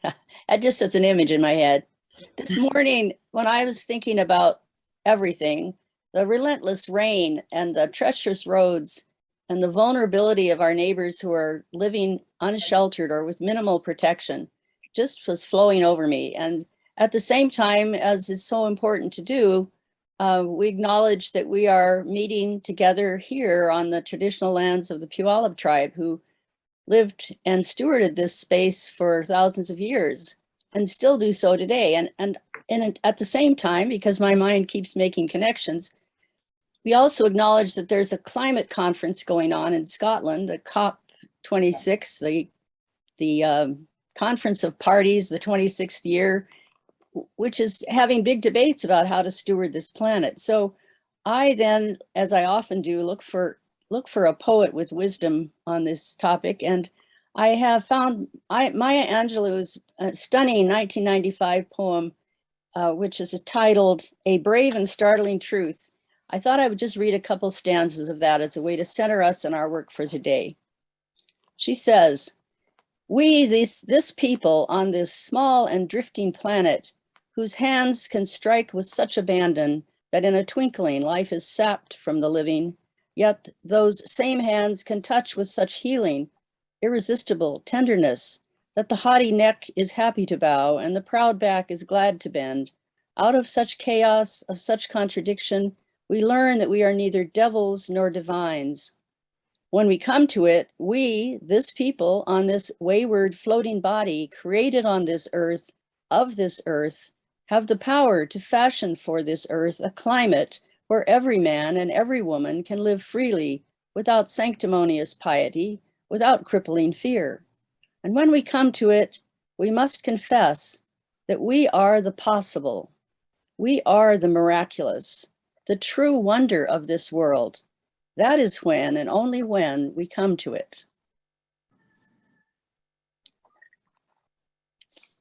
That just sets an image in my head. This morning, when I was thinking about everything, the relentless rain and the treacherous roads and the vulnerability of our neighbors who are living unsheltered or with minimal protection just was flowing over me. And at the same time, as is so important to do, we acknowledge that we are meeting together here on the traditional lands of the Puyallup tribe, who lived and stewarded this space for thousands of years and still do so today. And at the same time, because my mind keeps making connections, we also acknowledge that there's a climate conference going on in Scotland, the COP26, the Conference of Parties, the 26th year, which is having big debates about how to steward this planet. So I then, as I often do, look for a poet with wisdom on this topic. And I have found Maya Angelou's stunning 1995 poem, which is titled "A Brave and Startling Truth." I thought I would just read a couple stanzas of that as a way to center us in our work for today. She says, "We, this people on this small and drifting planet, whose hands can strike with such abandon that in a twinkling life is sapped from the living, yet those same hands can touch with such healing, irresistible tenderness, that the haughty neck is happy to bow and the proud back is glad to bend. Out of such chaos, of such contradiction, we learn that we are neither devils nor divines. When we come to it, we, this people on this wayward floating body created on this earth, of this earth, have the power to fashion for this earth a climate where every man and every woman can live freely without sanctimonious piety, without crippling fear. And when we come to it, we must confess that we are the possible. We are the miraculous, the true wonder of this world. That is when, and only when, we come to it."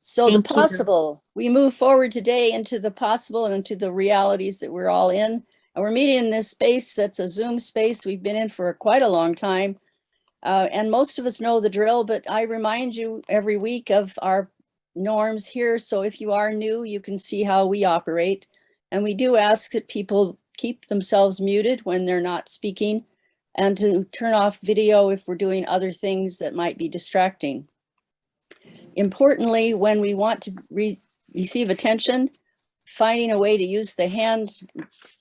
So the possible, we move forward today into the possible and into the realities that we're all in. And we're meeting in this space that's a Zoom space we've been in for quite a long time. And most of us know the drill, but I remind you every week of our norms here. So if you are new, you can see how we operate. And we do ask that people keep themselves muted when they're not speaking, and to turn off video if we're doing other things that might be distracting. Importantly, when we want to receive attention, finding a way to use the hand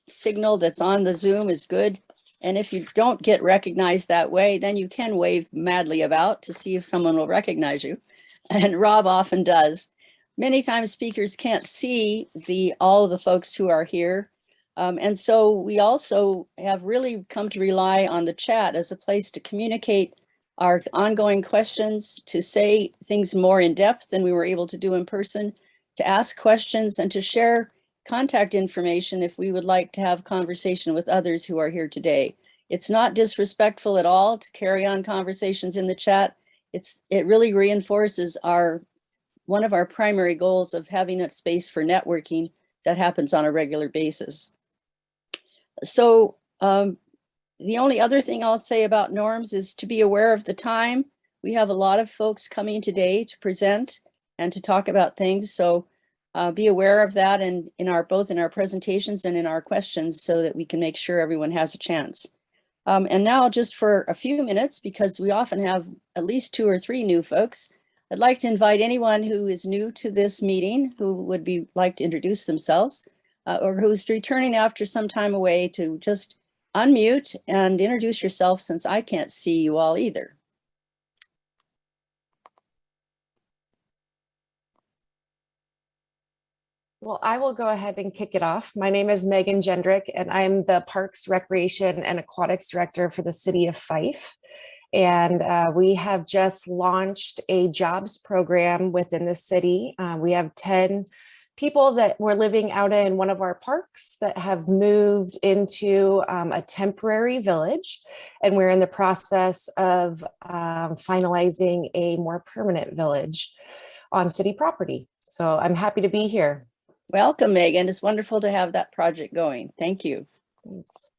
signal that's on the Zoom is good. And if you don't get recognized that way, then you can wave madly about to see if someone will recognize you. And Rob often does. Many times speakers can't see all of the folks who are here. And so we also have really come to rely on the chat as a place to communicate our ongoing questions, to say things more in depth than we were able to do in person, to ask questions, and to share contact information if we would like to have conversation with others who are here today. It's not disrespectful at all to carry on conversations in the chat. It really reinforces one of our primary goals of having a space for networking that happens on a regular basis. So the only other thing I'll say about norms is to be aware of the time. We have a lot of folks coming today to present and to talk about things. So be aware of that, and both in our presentations and in our questions, so that we can make sure everyone has a chance. And now, just for a few minutes, because we often have at least 2 or 3 new folks, I'd like to invite anyone who is new to this meeting, who would like to introduce themselves, or who's returning after some time away, to just unmute and introduce yourself, since I can't see you all either. Well, I will go ahead and kick it off. My name is Megan Jendrick, and I'm the Parks, Recreation, and Aquatics Director for the City of Fife. And we have just launched a jobs program within the city. We have 10 people that were living out in one of our parks that have moved into a temporary village. And we're in the process of finalizing a more permanent village on city property. So I'm happy to be here. Welcome, Megan. It's wonderful to have that project going. Thank you. Thanks.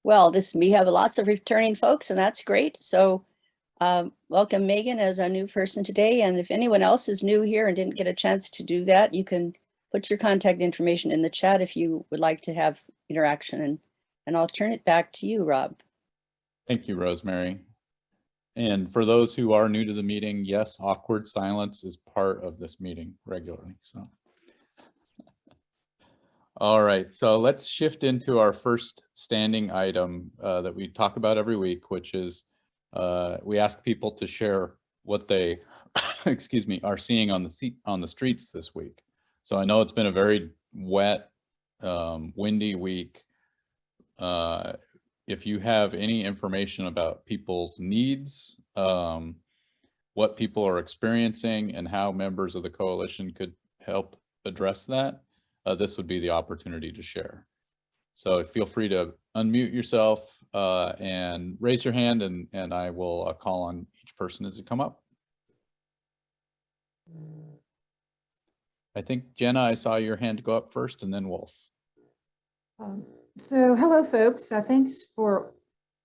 Well, we have lots of returning folks, and that's great. So welcome Megan as a new person today. And if anyone else is new here and didn't get a chance to do that, you can put your contact information in the chat if you would like to have interaction. And I'll turn it back to you, Rob. Thank you, Rosemary. And for those who are new to the meeting, yes, awkward silence is part of this meeting regularly. So, all right, so let's shift into our first standing item that we talk about every week, which is we ask people to share what they, excuse me, are seeing on the streets this week. So I know it's been a very wet, windy week. If you have any information about people's needs, what people are experiencing, and how members of the coalition could help address that, this would be the opportunity to share. So feel free to unmute yourself and raise your hand, and I will call on each person as they come up. I think, Jenna, I saw your hand go up first, and then Wolf. So hello, folks. Thanks for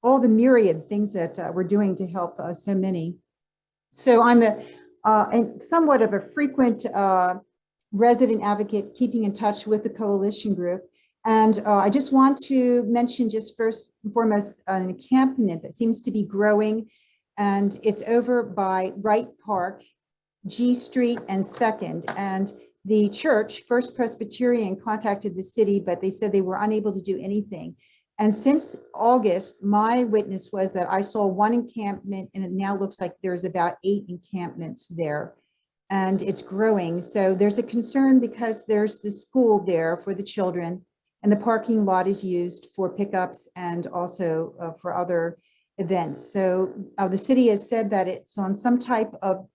all the myriad things that we're doing to help so many. So I'm somewhat of a frequent resident advocate, keeping in touch with the coalition group. And I just want to mention just first and foremost an encampment that seems to be growing. And it's over by Wright Park, G Street and 2nd. And the church, First Presbyterian, contacted the city, but they said they were unable to do anything. And since August, my witness was that I saw one encampment, and it now looks like there's about 8 encampments there, and it's growing. So there's a concern because there's the school there for the children, and the parking lot is used for pickups and also for other events. So the city has said that it's on some type of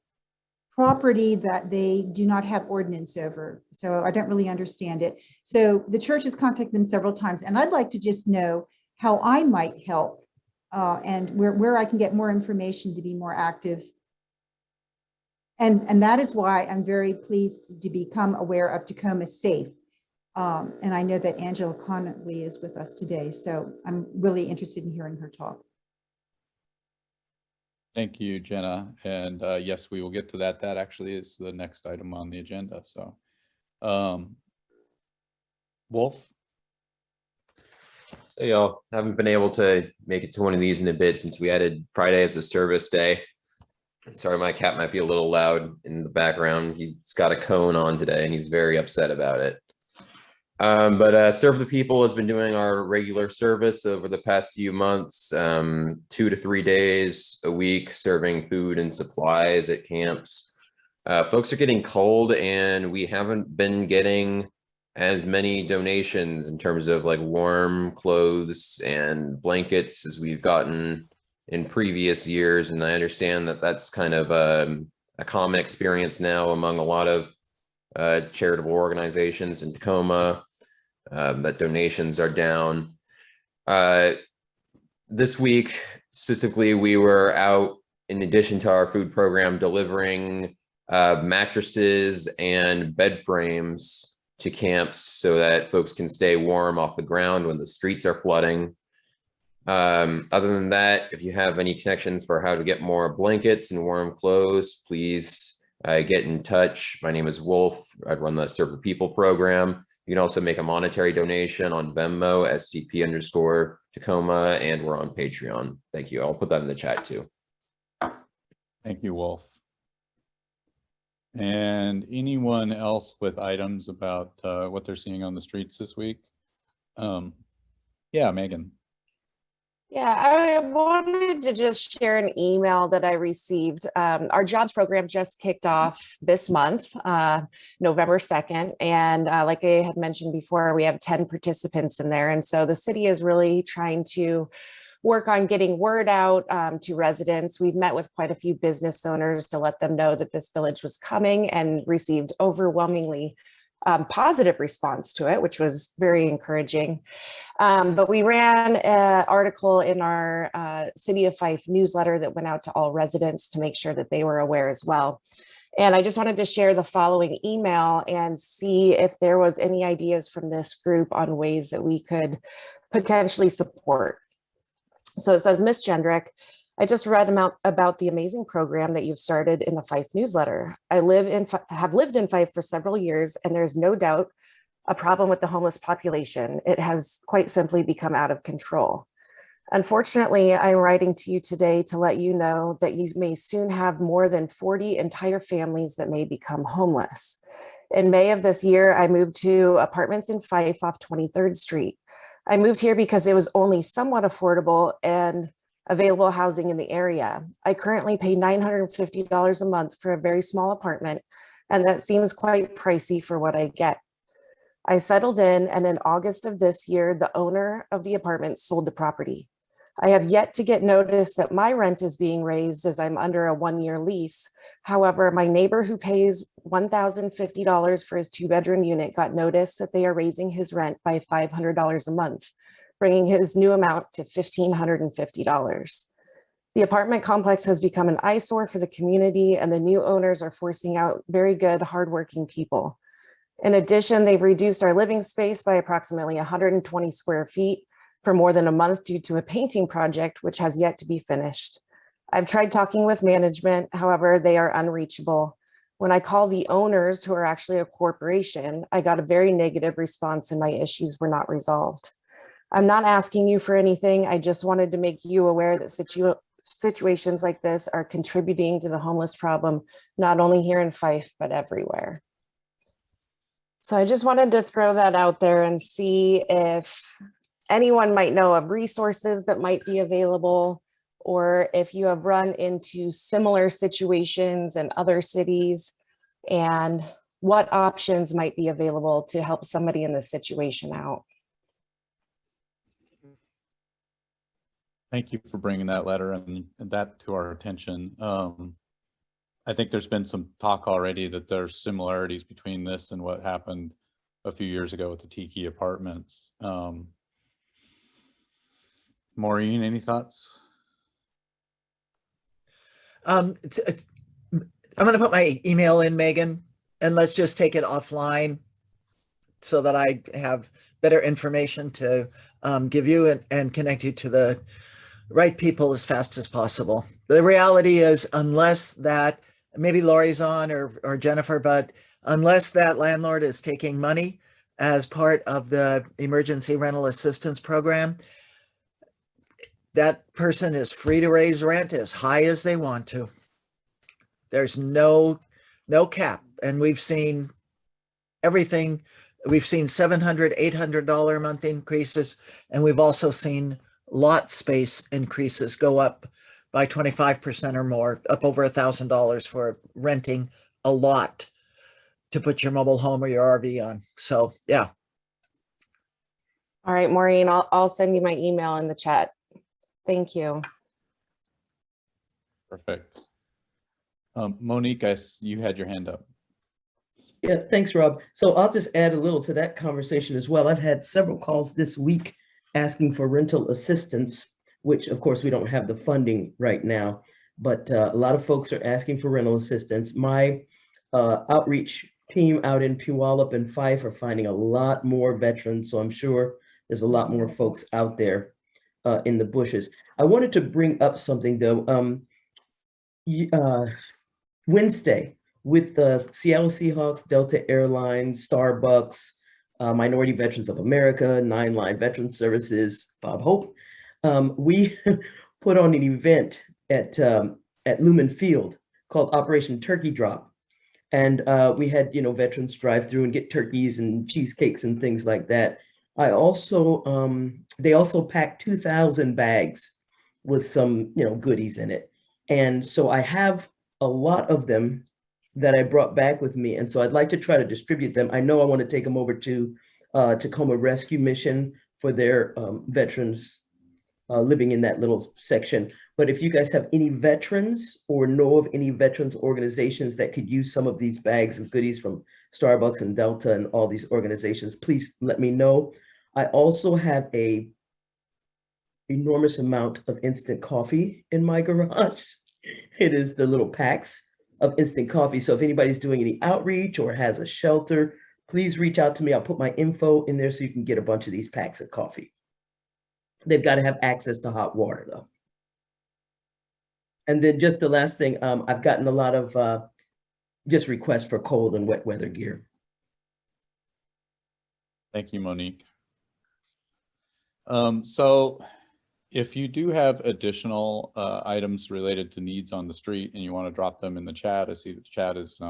property that they do not have ordinance over. So I don't really understand it. So the church has contacted them several times, and I'd like to just know how I might help and where I can get more information to be more active. And that is why I'm very pleased to become aware of Tacoma Safe. And I know that Angela Connolly is with us today, so I'm really interested in hearing her talk. Thank you, Jenna. And yes, we will get to that. That actually is the next item on the agenda. So, Wolf? Hey y'all, haven't been able to make it to one of these in a bit since we added Friday as a service day. Sorry, my cat might be a little loud in the background. He's got a cone on today and he's very upset about it. But Serve the People has been doing our regular service over the past few months, 2 to 3 days a week, serving food and supplies at camps. Folks are getting cold, and we haven't been getting as many donations in terms of like warm clothes and blankets as we've gotten in previous years. And I understand that that's kind of a common experience now among a lot of charitable organizations in Tacoma. That donations are down. This week, specifically, we were out, in addition to our food program, delivering mattresses and bed frames to camps so that folks can stay warm off the ground when the streets are flooding. Other than that, if you have any connections for how to get more blankets and warm clothes, please get in touch. My name is Wolf. I run the Serve the People program. You can also make a monetary donation on Venmo, STP_Tacoma, and we're on Patreon. Thank you. I'll put that in the chat too. Thank you, Wolf. And anyone else with items about what they're seeing on the streets this week? Yeah, Megan. Yeah, I wanted to just share an email that I received. Our jobs program just kicked off this month, November 2nd. And like I had mentioned before, we have 10 participants in there. And so the city is really trying to work on getting word out to residents. We've met with quite a few business owners to let them know that this village was coming, and received overwhelmingly positive response to it, which was very encouraging. But we ran an article in our City of Fife newsletter that went out to all residents to make sure that they were aware as well. And I just wanted to share the following email and see if there was any ideas from this group on ways that we could potentially support. So it says, Miss Jendrick, I just read about the amazing program that you've started in the Fife newsletter. I have lived in Fife for several years, and there's no doubt a problem with the homeless population. It has quite simply become out of control. Unfortunately, I'm writing to you today to let you know that you may soon have more than 40 entire families that may become homeless. In May of this year, I moved to apartments in Fife off 23rd Street. I moved here because it was only somewhat affordable and available housing in the area. I currently pay $950 a month for a very small apartment, and that seems quite pricey for what I get. I settled in, and in August of this year, the owner of the apartment sold the property. I have yet to get notice that my rent is being raised as I'm under a 1-year lease. However, my neighbor who pays $1,050 for his 2-bedroom unit got notice that they are raising his rent by $500 a month, bringing his new amount to $1,550. The apartment complex has become an eyesore for the community, and the new owners are forcing out very good, hardworking people. In addition, they've reduced our living space by approximately 120 square feet for more than a month due to a painting project, which has yet to be finished. I've tried talking with management, however, they are unreachable. When I call the owners, who are actually a corporation, I got a very negative response and my issues were not resolved. I'm not asking you for anything. I just wanted to make you aware that situations like this are contributing to the homeless problem, not only here in Fife, but everywhere. So I just wanted to throw that out there and see if anyone might know of resources that might be available, or if you have run into similar situations in other cities, and what options might be available to help somebody in this situation out. Thank you for bringing that letter and that to our attention. I think there's been some talk already that there's similarities between this and what happened a few years ago with the Tiki apartments. Maureen, any thoughts? I'm going to put my email in, Megan, and let's just take it offline so that I have better information to give you and connect you to the right people as fast as possible. The reality is, unless that, maybe Lori's on or Jennifer, but unless that landlord is taking money as part of the emergency rental assistance program, that person is free to raise rent as high as they want to. There's no cap. And we've seen everything. We've seen $700, $800 a month increases. And we've also seen lot space increases go up by 25% or more, up over $1,000 for renting a lot to put your mobile home or your RV on. So, yeah. All right, Maureen, I'll send you my email in the chat. Thank you. Perfect. Monique, you had your hand up. Yeah, thanks, Rob. So I'll just add a little to that conversation as well. I've had several calls this week asking for rental assistance, which of course we don't have the funding right now, but a lot of folks are asking for rental assistance. My outreach team out in Puyallup and Fife are finding a lot more veterans, so I'm sure there's a lot more folks out there in the bushes. I wanted to bring up something though. Wednesday, with the Seattle Seahawks, Delta Airlines, Starbucks, Minority Veterans of America, 9 Line Veteran Services, Bob Hope, we put on an event at Lumen Field called Operation Turkey Drop. And we had, veterans drive through and get turkeys and cheesecakes and things like that. I also, they also packed 2,000 bags with some, goodies in it. And so I have a lot of them that I brought back with me. And so I'd like to try to distribute them. I know I want to take them over to Tacoma Rescue Mission for their veterans living in that little section. But if you guys have any veterans or know of any veterans organizations that could use some of these bags of goodies from Starbucks and Delta and all these organizations, please let me know. I also have a enormous amount of instant coffee in my garage. It is the little packs of instant coffee. So if anybody's doing any outreach or has a shelter, please reach out to me. I'll put my info in there so you can get a bunch of these packs of coffee. They've got to have access to hot water though. And then just the last thing, I've gotten a lot of just requests for cold and wet weather gear. Thank you, Monique. So if you do have additional items related to needs on the street and you want to drop them in the chat, I see that the chat is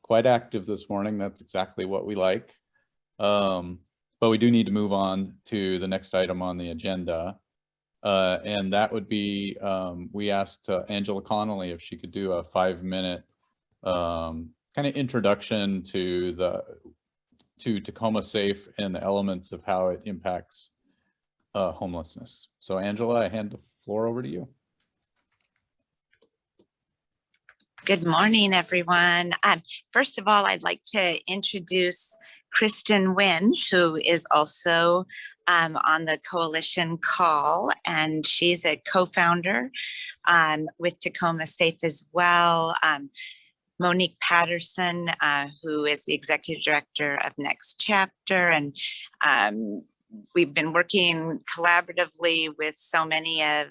quite active this morning. That's exactly what we like. But we do need to move on to the next item on the agenda. And that would be, we asked Angela Connolly if she could do a 5-minute kind of introduction to Tacoma Safe and the elements of how it impacts homelessness. So Angela, I hand the floor over to you. Good morning, everyone. First of all, I'd like to introduce Kristen Wynn, who is also on the coalition call, and she's a co-founder with Tacoma Safe as well. Monique Patterson, who is the executive director of Next Chapter, and we've been working collaboratively with so many of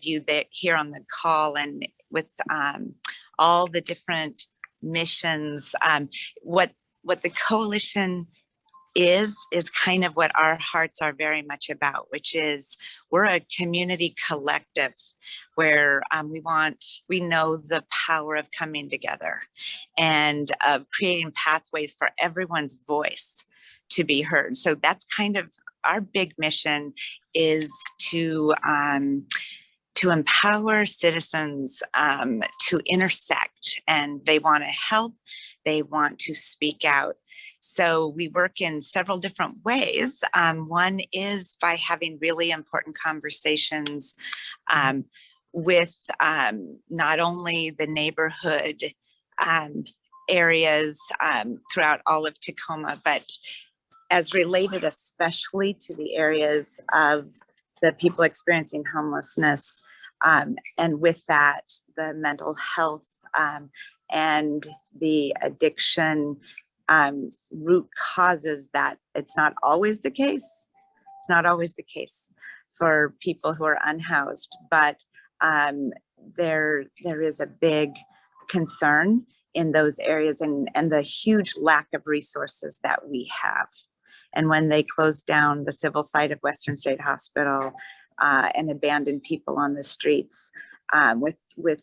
you that here on the call, and with all the different missions. What the coalition is kind of what our hearts are very much about, which is we're a community collective where we know the power of coming together and of creating pathways for everyone's voice to be heard. So that's kind of our big mission, is to empower citizens to intersect, and they want to help, they want to speak out. So we work in several different ways. One is by having really important conversations with not only the neighborhood areas throughout all of Tacoma, but as related especially to the areas of the people experiencing homelessness, and with that, the mental health and the addiction root causes. That it's not always the case. It's not always the case for people who are unhoused, but there is a big concern in those areas, and the huge lack of resources that we have. And when they closed down the civil site of Western State Hospital and abandoned people on the streets with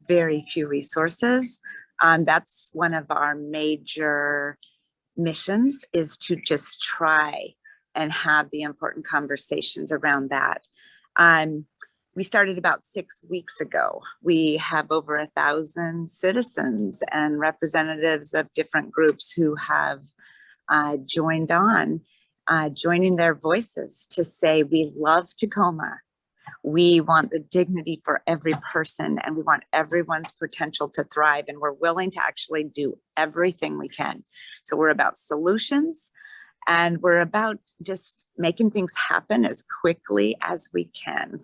very few resources, that's one of our major missions, is to just try and have the important conversations around that. We started about 6 weeks ago. We have over 1,000 citizens and representatives of different groups who have joined on, joining their voices to say, we love Tacoma. We want the dignity for every person, and we want everyone's potential to thrive. And we're willing to actually do everything we can. So we're about solutions, and we're about just making things happen as quickly as we can.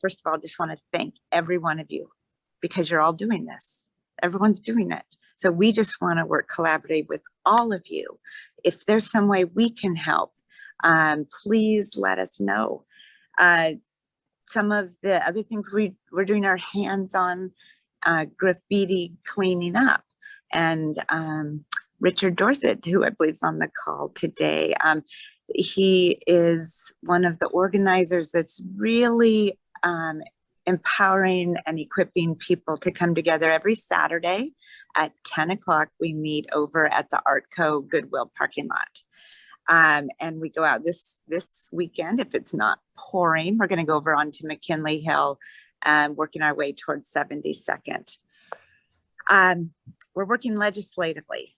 First of all, I just want to thank every one of you, because you're all doing this. Everyone's doing it. So we just want to work collaboratively with all of you. If there's some way we can help, please let us know. Some of the other things we're doing our hands-on graffiti cleaning up. And Richard Dorset, who I believe is on the call today, he is one of the organizers that's really empowering and equipping people to come together every Saturday at 10 o'clock. We meet over at the Artco Goodwill parking lot. And we go out this weekend. If it's not pouring, we're going to go over onto McKinley Hill, working our way towards 72nd. We're working legislatively.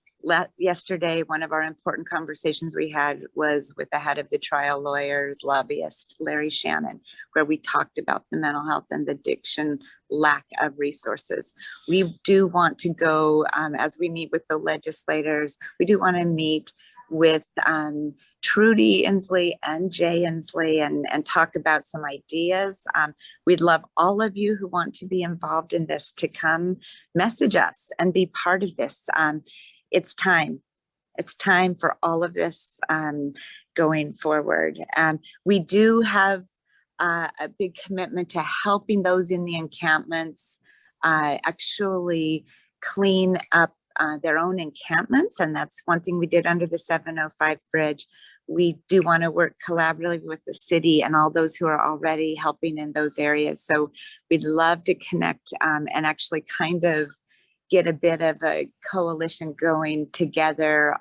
Yesterday, one of our important conversations we had was with the head of the trial lawyers lobbyist, Larry Shannon, where we talked about the mental health and addiction lack of resources. We do want to go, as we meet with the legislators, we do want to meet with Trudy Inslee and Jay Inslee and talk about some ideas. We'd love all of you who want to be involved in this to come message us and be part of this. It's time. It's time for all of this going forward. We do have a big commitment to helping those in the encampments actually clean up their own encampments. And that's one thing we did under the 705 bridge. We do want to work collaboratively with the city and all those who are already helping in those areas. So we'd love to connect and actually kind of get a bit of a coalition going together.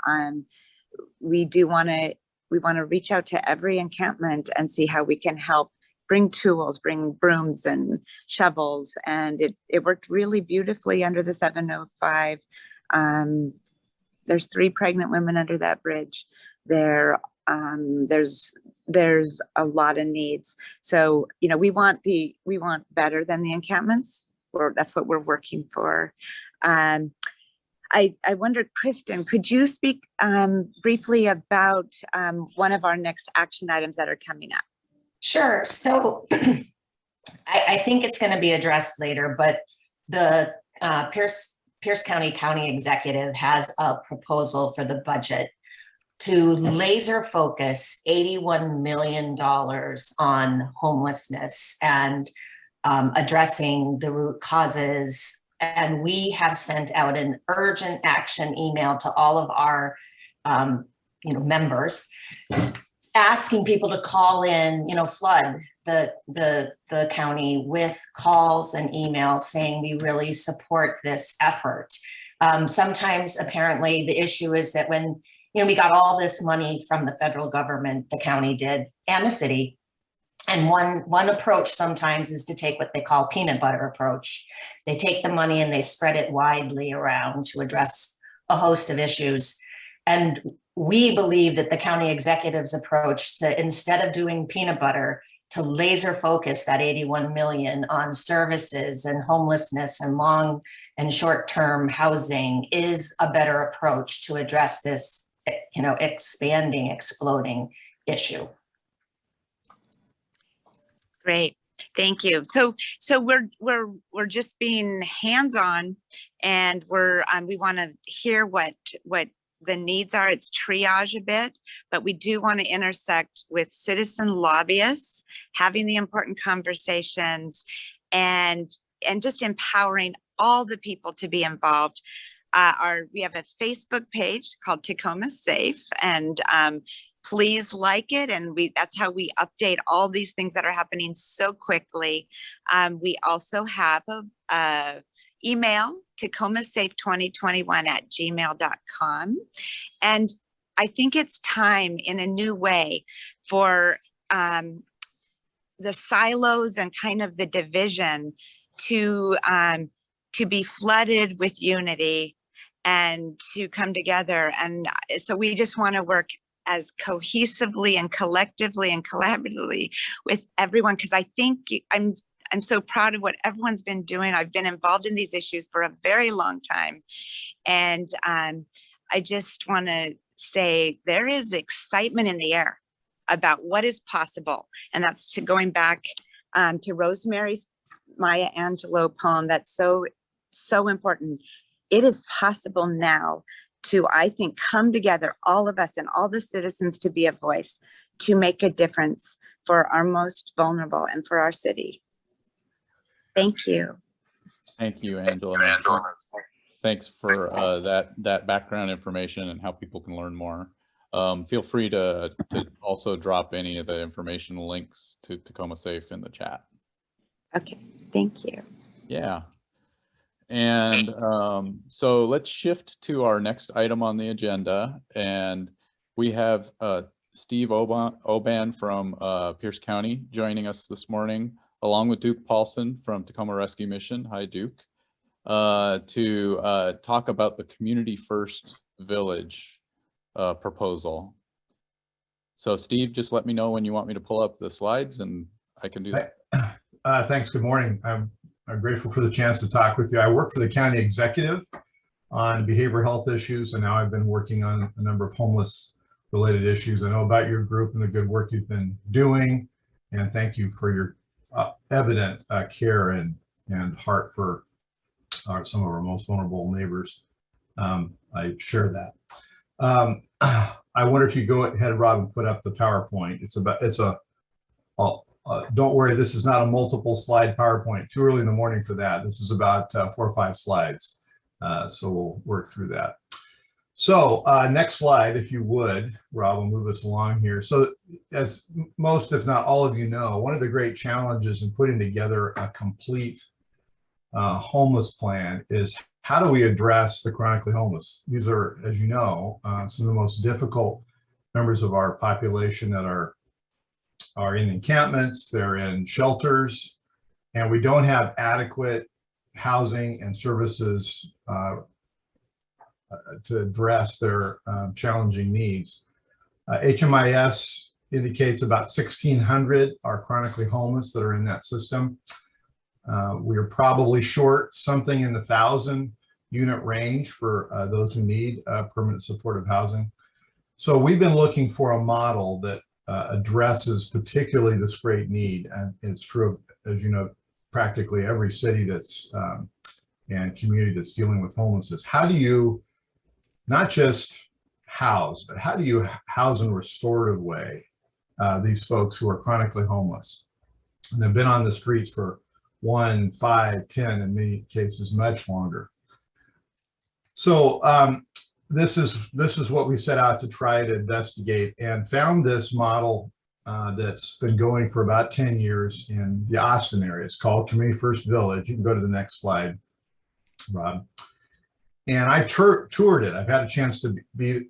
We want to reach out to every encampment and see how we can help bring tools, bring brooms and shovels. And it worked really beautifully under the 705. There's 3 pregnant women under that bridge. There's a lot of needs. So, you know, we want better than the encampments. That's what we're working for. I wondered, Kristen, could you speak briefly about one of our next action items that are coming up? Sure. So I think it's going to be addressed later, but the Pierce County Executive has a proposal for the budget to laser focus $81 million on homelessness and addressing the root causes. And we have sent out an urgent action email to all of our members, asking people to call in, flood the county with calls and emails saying we really support this effort. Sometimes apparently the issue is that when we got all this money from the federal government, the county did, and the city. And one approach sometimes is to take what they call peanut butter approach. They take the money and they spread it widely around to address a host of issues. And we believe that the county executive's approach to, instead of doing peanut butter, to laser focus that 81 million on services and homelessness and long and short-term housing is a better approach to address this, expanding, exploding issue. Great, thank you. So we're just being hands-on, and we want to hear what the needs are. It's triage a bit, but we do want to intersect with citizen lobbyists, having the important conversations, and just empowering all the people to be involved. We have a Facebook page called Tacoma Safe, and please like it. And that's how we update all these things that are happening so quickly. We also have a email, tacomasafe2021@gmail.com. And I think it's time in a new way for the silos and kind of the division to be flooded with unity and to come together. And so we just want to work as cohesively and collectively and collaboratively with everyone, because I think I'm so proud of what everyone's been doing. I've been involved in these issues for a very long time. And I just want to say there is excitement in the air about what is possible. And that's going back to Rosemary's Maya Angelou poem. That's so important. It is possible now to, I think, come together, all of us and all the citizens, to be a voice, to make a difference for our most vulnerable and for our city. Thank you. Thank you, Angela. Thanks for that background information and how people can learn more. Feel free to also drop any of the information links to Tacoma Safe in the chat. Okay, thank you. Yeah. And so let's shift to our next item on the agenda. And we have Steve Oban from Pierce County joining us this morning, along with Duke Paulson from Tacoma Rescue Mission. Hi, Duke. To talk about the Community First Village proposal. So Steve, just let me know when you want me to pull up the slides and I can do that. Thanks, good morning. I'm grateful for the chance to talk with you. I work for the county executive on behavioral health issues, and now I've been working on a number of homeless related issues. I know about your group and the good work you've been doing, and thank you for your evident care and heart for some of our most vulnerable neighbors. I share that. I wonder if you go ahead, Rob, and put up the PowerPoint. Don't worry, this is not a multiple slide PowerPoint. Too early in the morning for that. This is about 4 or 5 slides. So we'll work through that. So next slide, if you would, Rob, will move us along here. So as most, if not all of you know, one of the great challenges in putting together a complete homeless plan is how do we address the chronically homeless? These are, as you know, some of the most difficult members of our population that are in encampments, they're in shelters, and we don't have adequate housing and services to address their challenging needs. HMIS indicates about 1,600 are chronically homeless that are in that system. We are probably short something in the 1,000 unit range for those who need permanent supportive housing. So we've been looking for a model that addresses particularly this great need, and it's true of, as you know, practically every city that's and community that's dealing with homelessness. How do you not just house, but how do you house in a restorative way these folks who are chronically homeless? And they've been on the streets for 1, 5, 10, in many cases, much longer. So this is what we set out to try to investigate, and found this model that's been going for about 10 years in the Austin area. It's called Community First Village. You can go to the next slide, Rob. And I toured it. I've had a chance to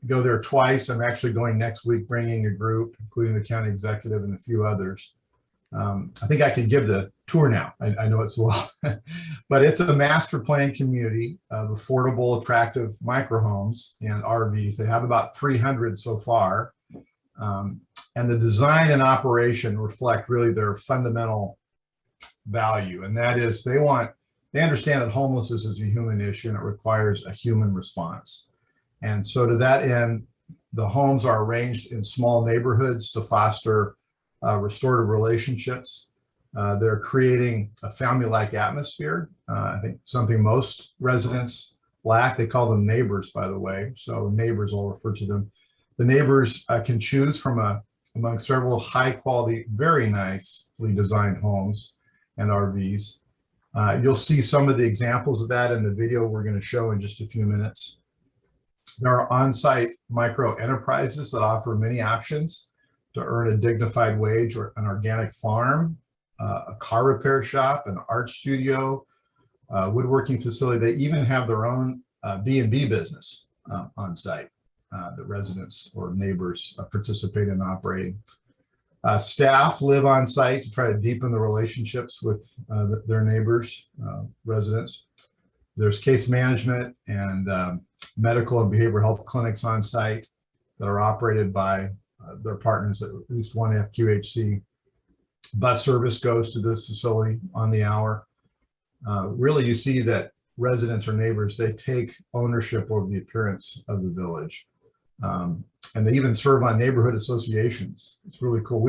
go there twice. I'm actually going next week, bringing a group, including the county executive and a few others. I think I can give the tour now. I know it so well. But it's a master plan community of affordable, attractive microhomes and RVs. They have about 300 so far. And the design and operation reflect really their fundamental value. And that is they understand that homelessness is a human issue and it requires a human response. And so to that end, the homes are arranged in small neighborhoods to foster restorative relationships. They're creating a family-like atmosphere. I think something most residents lack. They call them neighbors, by the way. So neighbors, I'll refer to them. The neighbors can choose from among several high-quality, very nicely designed homes and RVs. You'll see some of the examples of that in the video we're going to show in just a few minutes. There are on-site micro enterprises that offer many options to earn a dignified wage, or an organic farm, a car repair shop, an art studio, woodworking facility. They even have their own B&B business on site that residents or neighbors participate in operating. Staff live on site to try to deepen the relationships with their neighbors, residents. There's case management and medical and behavioral health clinics on site that are operated by their partners, at least one FQHC. Bus service goes to this facility on the hour. Really, you see that residents or neighbors, they take ownership over the appearance of the village. And they even serve on neighborhood associations. It's really cool.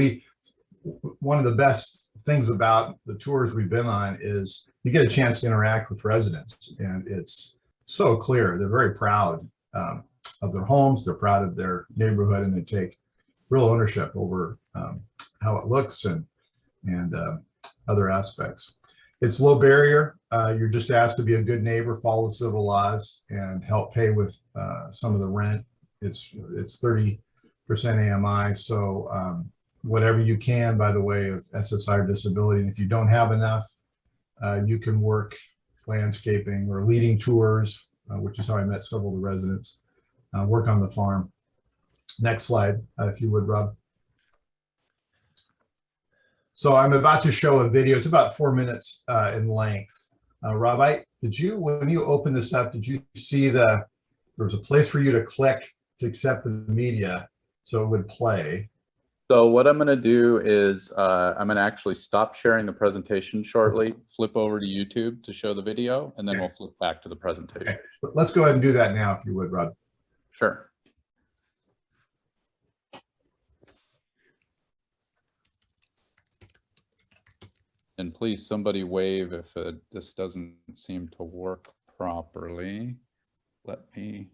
One of the best things about the tours we've been on is you get a chance to interact with residents, and it's so clear. They're very proud of their homes. They're proud of their neighborhood, and they take real ownership over how it looks and other aspects. It's low barrier. You're just asked to be a good neighbor, follow civil laws, and help pay with some of the rent. It's 30% AMI. So whatever you can, by the way, of SSI or disability. And if you don't have enough, you can work landscaping or leading tours, which is how I met several of the residents, work on the farm. Next slide, if you would, Rob. So I'm about to show a video. It's about 4 minutes in length. Rob, when you open this up, did you see there was a place for you to click to accept the media so it would play? So what I'm going to do is I'm going to actually stop sharing the presentation shortly, flip over to YouTube to show the video, and then we'll flip back to the presentation. Okay. Let's go ahead and do that now, if you would, Rob. Sure. And please, somebody wave if this doesn't seem to work properly. Let me.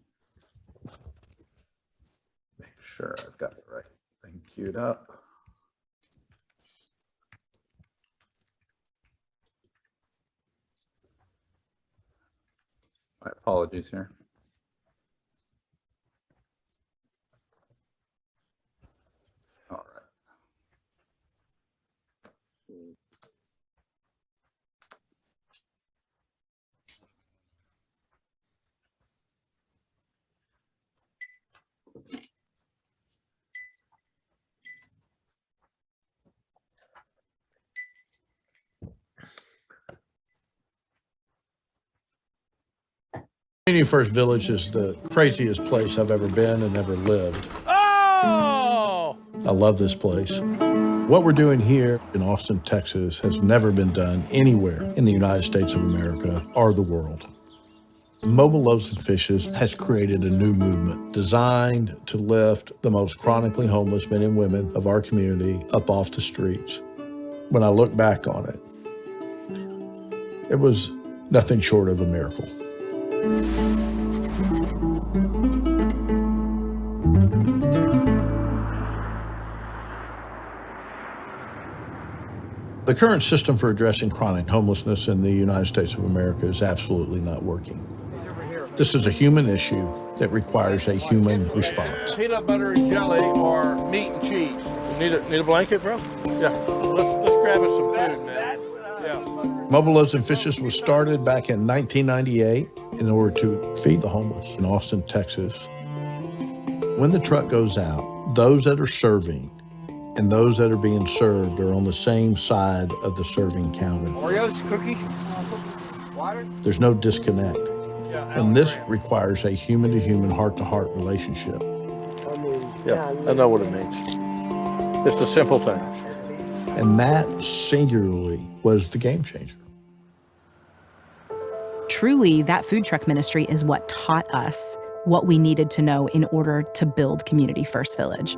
sure I've got the right thing queued up. My apologies here. All right. Community First Village is the craziest place I've ever been and ever lived. Oh! I love this place. What we're doing here in Austin, Texas has never been done anywhere in the United States of America or the world. Mobile Loaves and Fishes has created a new movement designed to lift the most chronically homeless men and women of our community up off the streets. When I look back on it, it was nothing short of a miracle. The current system for addressing chronic homelessness in the United States of America is absolutely not working. This is a human issue that requires a human response. Peanut butter and jelly or meat and cheese. Need a blanket, bro? Yeah. Let's grab us some food, man. Yeah. Mobile Loaves and Fishes was started back in 1998 in order to feed the homeless in Austin, Texas. When the truck goes out, those that are serving and those that are being served are on the same side of the serving counter. Oreos, cookie, water. There's no disconnect. Yeah. And this requires a human-to-human, heart-to-heart relationship. Yeah, I know what it means. It's a simple thing. And that singularly was the game changer. Truly, that food truck ministry is what taught us what we needed to know in order to build Community First Village.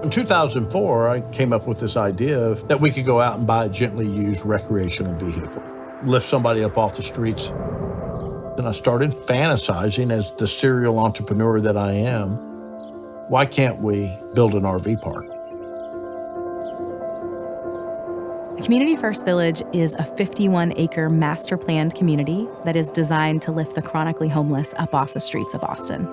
In 2004, I came up with this idea that we could go out and buy a gently used recreational vehicle, lift somebody up off the streets. And I started fantasizing as the serial entrepreneur that I am, why can't we build an RV park? Community First Village is a 51-acre master planned community that is designed to lift the chronically homeless up off the streets of Austin.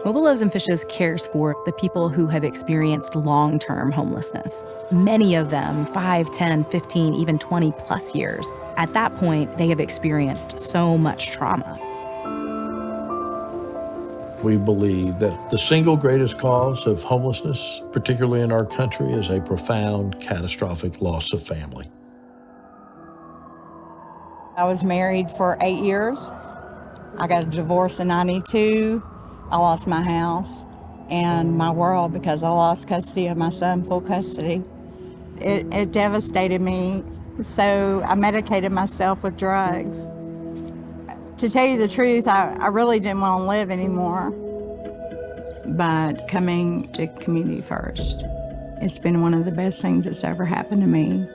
Mobile Loaves and Fishes cares for the people who have experienced long-term homelessness. Many of them 5, 10, 15, even 20 plus years. At that point, they have experienced so much trauma. We believe that the single greatest cause of homelessness, particularly in our country, is a profound, catastrophic loss of family. I was married for 8 years. I got a divorce in '92. I lost my house and my world because I lost custody of my son, full custody. It devastated me, so I medicated myself with drugs. To tell you the truth, I really didn't want to live anymore. But coming to Community First, it's been one of the best things that's ever happened to me.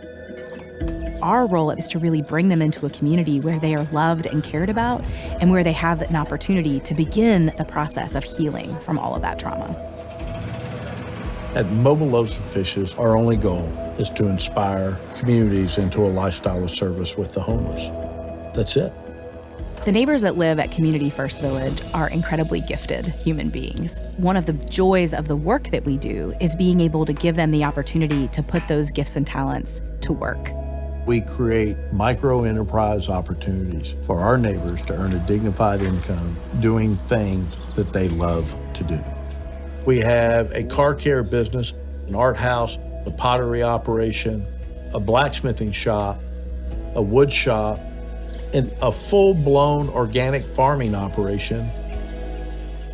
Our role is to really bring them into a community where they are loved and cared about and where they have an opportunity to begin the process of healing from all of that trauma. At Mobile Loaves and Fishes, our only goal is to inspire communities into a lifestyle of service with the homeless. That's it. The neighbors that live at Community First Village are incredibly gifted human beings. One of the joys of the work that we do is being able to give them the opportunity to put those gifts and talents to work. We create micro-enterprise opportunities for our neighbors to earn a dignified income doing things that they love to do. We have a car care business, an art house, a pottery operation, a blacksmithing shop, a wood shop, and a full-blown organic farming operation.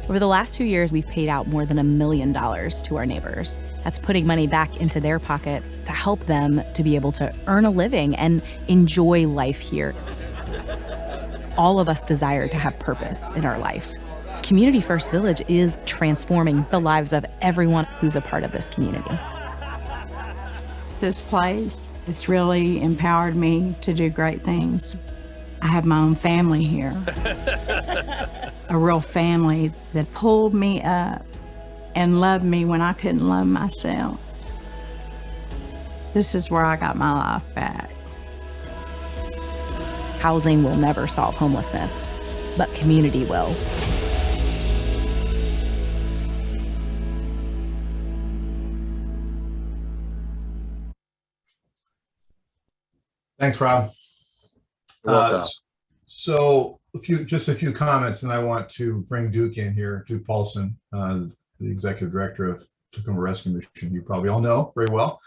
Over the last 2 years, we've paid out more than $1 million to our neighbors. That's putting money back into their pockets to help them to be able to earn a living and enjoy life here. All of us desire to have purpose in our life. Community First Village is transforming the lives of everyone who's a part of this community. This place, it's really empowered me to do great things. I have my own family here, a real family that pulled me up and loved me when I couldn't love myself. This is where I got my life back. Housing will never solve homelessness, but community will. Thanks, Rob. You're welcome. So just a few comments, and I want to bring Duke in here, Duke Paulson, the Executive Director of Tacoma Rescue Mission. You probably all know very well.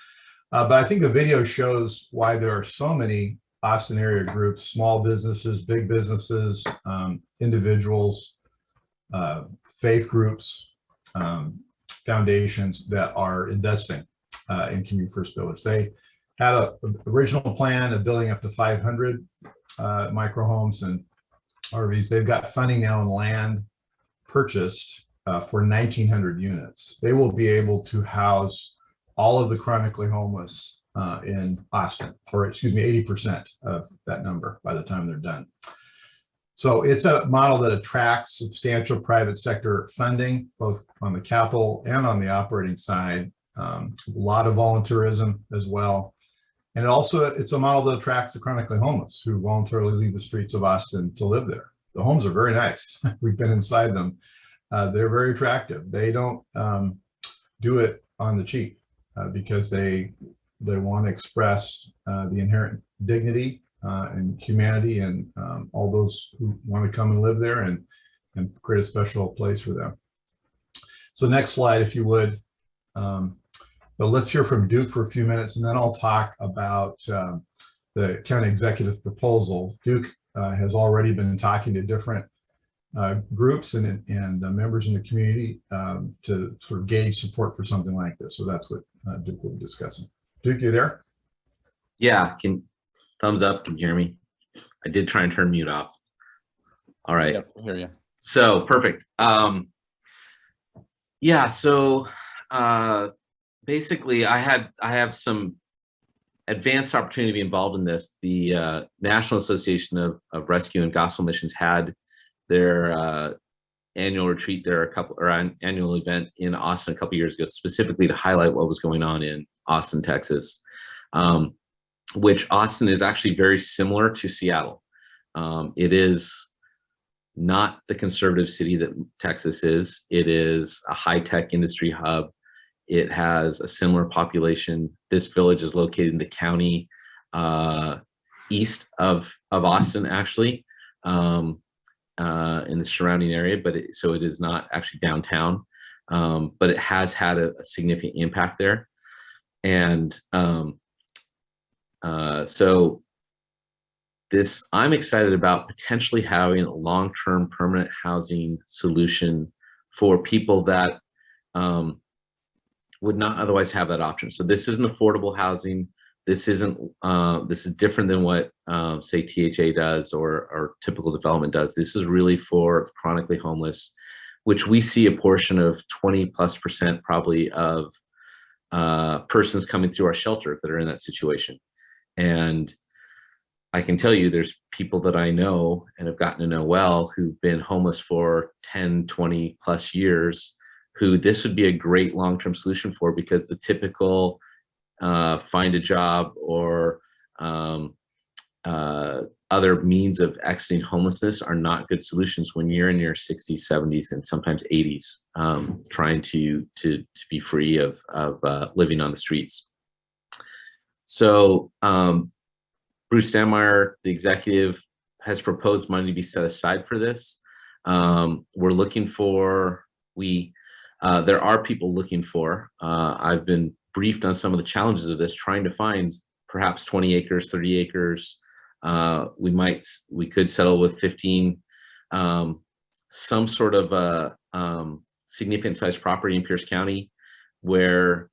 But I think the video shows why there are so many Austin area groups, small businesses, big businesses, individuals, faith groups, foundations that are investing in Community First Village. They had an original plan of building up to 500 microhomes and RVs. They've got funding now and land purchased for 1,900 units. They will be able to house all of the chronically homeless in Austin, or excuse me, 80% of that number by the time they're done. So it's a model that attracts substantial private sector funding, both on the capital and on the operating side. A lot of volunteerism as well. And it's a model that attracts the chronically homeless who voluntarily leave the streets of Austin to live there. The homes are very nice. We've been inside them. They're very attractive. They don't do it on the cheap because they want to express the inherent dignity and humanity and all those who want to come and live there and create a special place for them. So next slide, if you would. But let's hear from Duke for a few minutes, and then I'll talk about the county executive proposal. Duke has already been talking to different groups and members in the community to sort of gauge support for something like this. So that's what Duke will be discussing. Duke, you there? Yeah, thumbs up, can you hear me? I did try and turn mute off. All right. Yep, I hear you. So perfect. Yeah, so basically I have some advanced opportunity to be involved in this. The National Association of Rescue and Gospel Missions had their annual retreat there annual event in Austin a couple years ago, specifically to highlight what was going on in Austin, Texas, which Austin is actually very similar to Seattle. It is not the conservative city that Texas is. It is a high-tech industry hub. It has a similar population. This village is located in the county east of Austin, actually, in the surrounding area, so it is not actually downtown, but it has had a significant impact there. And so I'm excited about potentially having a long-term permanent housing solution for people that would not otherwise have that option. So this isn't affordable housing. This isn't. This is different than what say THA does or typical development does. This is really for chronically homeless, which we see a portion of 20+% probably of persons coming through our shelter that are in that situation. And I can tell you there's people that I know and have gotten to know well who've been homeless for 10, 20+ years, who this would be a great long-term solution for, because the typical find a job or other means of exiting homelessness are not good solutions when you're in your 60s, 70s, and sometimes 80s, trying to be free of living on the streets. So Bruce Stanmeyer, the executive, has proposed money to be set aside for this. We're looking for, there are people looking for, I've been briefed on some of the challenges of this, trying to find perhaps 20 acres, 30 acres. We could settle with 15, some sort of a significant sized property in Pierce County, where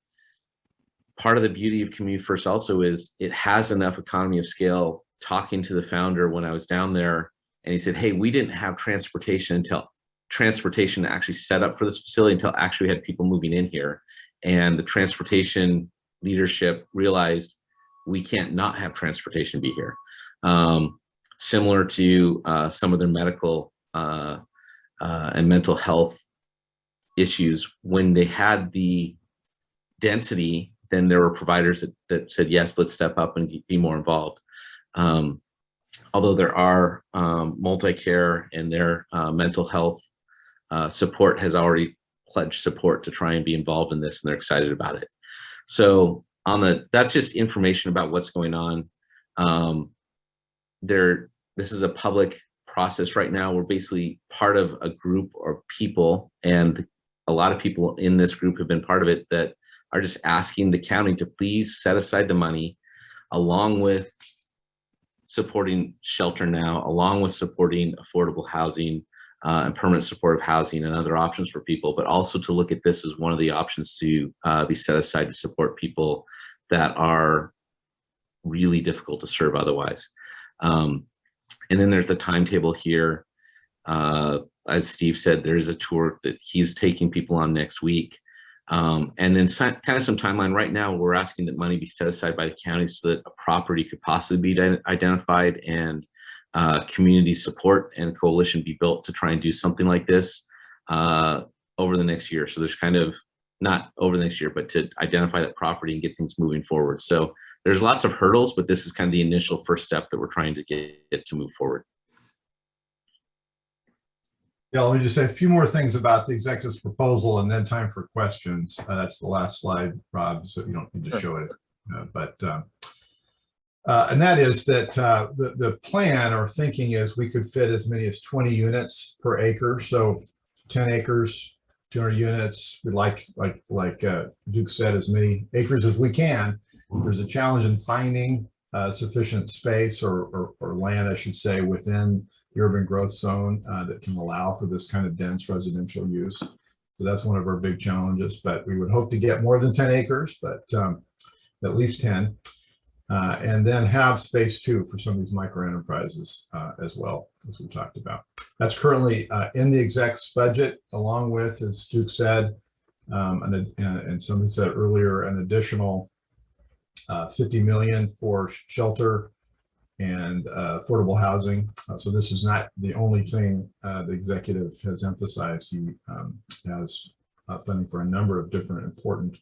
part of the beauty of Community First also is it has enough economy of scale. Talking to the founder when I was down there, and he said, hey, we didn't have transportation actually set up for this facility until actually we had people moving in here. And the transportation leadership realized we can't not have transportation be here. Similar to some of their medical and mental health issues, when they had the density, then there were providers that said, yes, let's step up and be more involved. Although there are multi-care and their mental health support has already pledged support to try and be involved in this, and they're excited about it. So that's just information about what's going on. This is a public process right now. We're basically part of a group of people, and a lot of people in this group have been part of it, that are just asking the county to please set aside the money, along with supporting Shelter Now, along with supporting affordable housing and permanent supportive housing and other options for people, but also to look at this as one of the options to be set aside to support people that are really difficult to serve otherwise. And then there's the timetable here. As Steve said, there is a tour that he's taking people on next week. And then kind of some timeline. Right now, we're asking that money be set aside by the county so that a property could possibly be identified, and community support and coalition be built to try and do something like this over the next year. So there's kind of, not over the next year, but to identify that property and get things moving forward. So there's lots of hurdles, but this is kind of the initial first step that we're trying to get to move forward. Yeah, let me just say a few more things about the executive's proposal, and then time for questions. That's the last slide, Rob, so you don't need to show it. And that is that the plan or thinking is we could fit as many as 20 units per acre. So 10 acres, 200 units. We'd like Duke said, as many acres as we can. There's a challenge in finding sufficient space or land, I should say, within the urban growth zone that can allow for this kind of dense residential use. So that's one of our big challenges, but we would hope to get more than 10 acres, but at least 10. And then have space too for some of these micro enterprises as well, as we talked about. That's currently in the exec's budget, along with, as Duke said, and somebody said earlier, an additional $50 million for shelter and affordable housing. So this is not the only thing the executive has emphasized. He has funding for a number of different important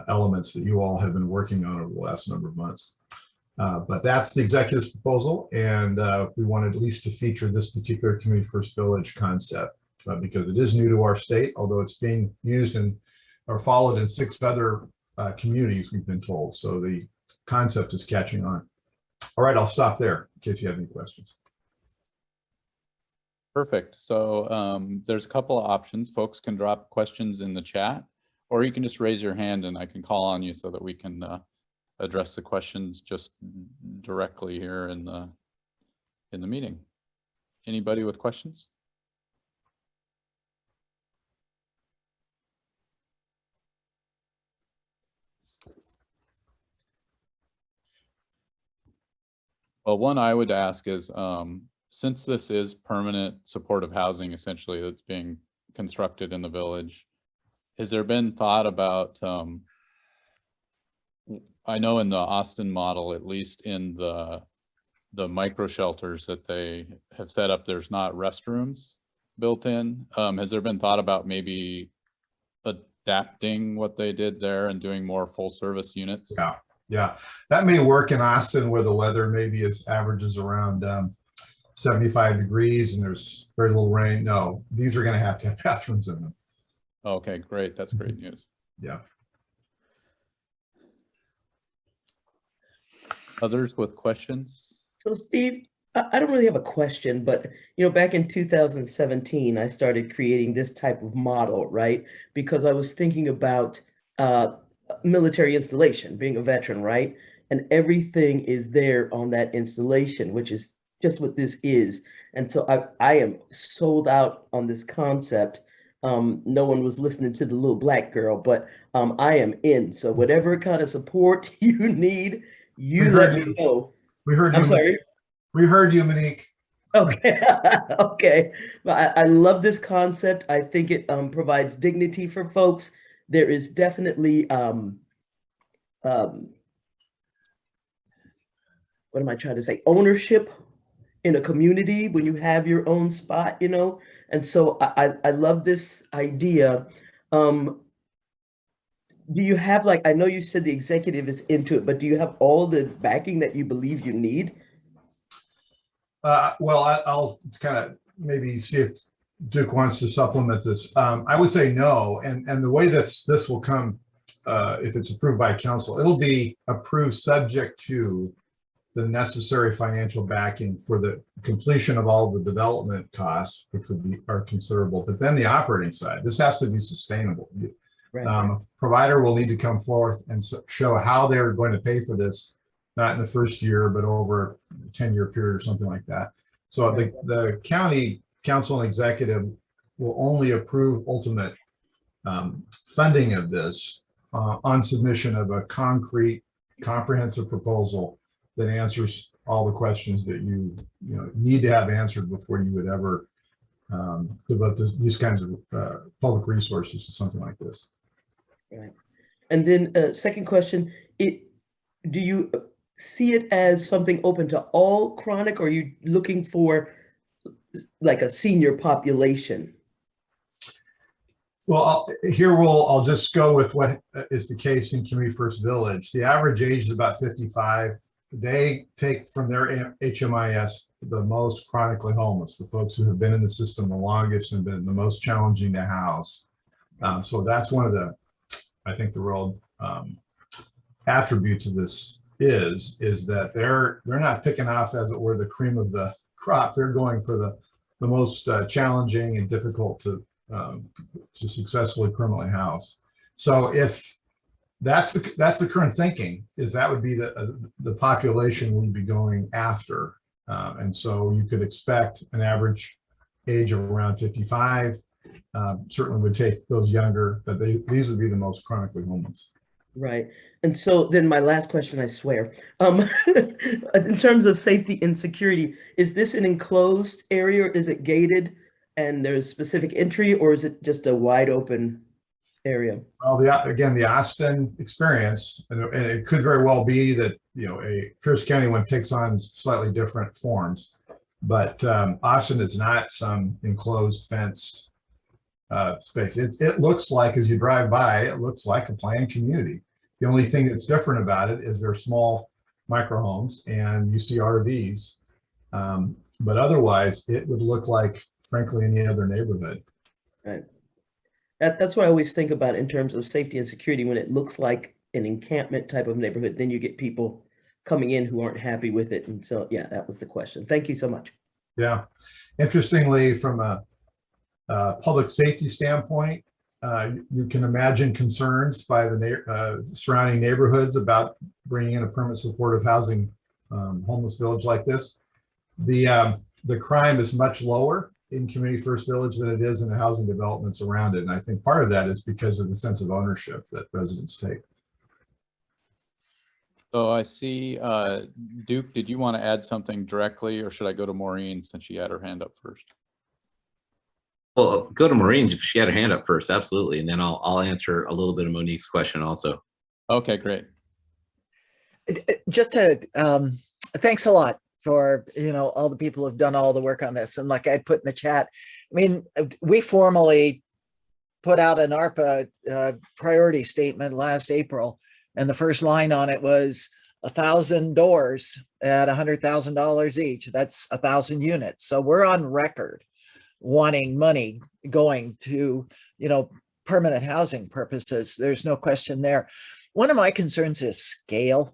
elements that you all have been working on over the last number of months. But that's the executive's proposal, and we wanted at least to feature this particular community first village concept because it is new to our state, although it's being used or followed in 6 other communities, we've been told. So the concept is catching on. All right, I'll stop there in case you have any questions. Perfect. So there's a couple of options. Folks can drop questions in the chat, or you can just raise your hand and I can call on you so that we can address the questions just directly here in the meeting. Anybody with questions? Well, one I would ask is, since this is permanent supportive housing, essentially, that's being constructed in the village, has there been thought about, I know in the Austin model, at least in the micro shelters that they have set up, there's not restrooms built in. Has there been thought about maybe adapting what they did there and doing more full service units? Yeah, that may work in Austin where the weather maybe averages around 75 degrees and there's very little rain. No, these are going to have bathrooms in them. Okay, great. That's great news. Yeah. Others with questions? So Steve, I don't really have a question, but back in 2017, I started creating this type of model, right? Because I was thinking about military installation, being a veteran, right? And everything is there on that installation, which is just what this is. And so I am sold out on this concept. No one was listening to the little black girl, but I am in. So whatever kind of support you need, you let me know. We heard I'm you. sorry. We heard you, Monique. Okay. Okay. But I love this concept. I think it provides dignity for folks. There is definitely what am I trying to say? Ownership in a community when you have your own spot, you know? And so I love this idea. Do you have, like, I know you said the executive is into it, but do you have all the backing that you believe you need? Well, I'll kind of maybe see if Duke wants to supplement this. I would say no, and the way that this will come, if it's approved by council, it'll be approved subject to the necessary financial backing for the completion of all the development costs, which are considerable. But then the operating side, this has to be sustainable. Right. A provider will need to come forth and show how they're going to pay for this, not in the first year, but over a 10-year period or something like that. So the county council and executive will only approve ultimate funding of this on submission of a concrete, comprehensive proposal that answers all the questions that you need to have answered before you would ever devote these kinds of public resources to something like this. Right. And then second question, do you see it as something open to all chronic, or are you looking for like a senior population? Well, I'll just go with what is the case in Community First Village. The average age is about 55. They take from their HMIS the most chronically homeless, the folks who have been in the system the longest and been the most challenging to house. So that's one of the, I think, the real attributes of this is that they're not picking off, as it were, the cream of the crop. They're going for the most challenging and difficult to successfully permanently house. So if that's the current thinking, is that would be the population we'd be going after. And so you could expect an average age of around 55. Certainly would take those younger, but these would be the most chronically homeless. Right. And so then my last question, I swear, in terms of safety and security, is this an enclosed area, or is it gated and there's specific entry, or is it just a wide open area? Well, again, the Austin experience, and it could very well be that, a Pierce County one takes on slightly different forms, but Austin is not some enclosed fenced space. It looks like, as you drive by, it looks like a planned community. The only thing that's different about it is they're small micro homes and you see RVs, but otherwise it would look like, frankly, any other neighborhood. Right. That's what I always think about in terms of safety and security. When it looks like an encampment type of neighborhood, then you get people coming in who aren't happy with it. And so, yeah, that was the question. Thank you so much. Yeah. Interestingly, from a public safety standpoint, you can imagine concerns by the surrounding neighborhoods about bringing in a permanent supportive housing homeless village like this. The crime is much lower in Community First Village than it is in the housing developments around it. And I think part of that is because of the sense of ownership that residents take. So I see, Duke, did you want to add something directly, or should I go to Maureen since she had her hand up first? Well, go to Maureen if she had her hand up first, absolutely. And then I'll answer a little bit of Monique's question also. Okay, great. Just to, thanks a lot for, all the people who've done all the work on this. And like I put in the chat, I mean, we formally put out an ARPA priority statement last April, and the first line on it was 1,000 doors at $100,000 each. That's 1,000 units. So we're on record wanting money going to, permanent housing purposes. There's no question there. One of my concerns is scale.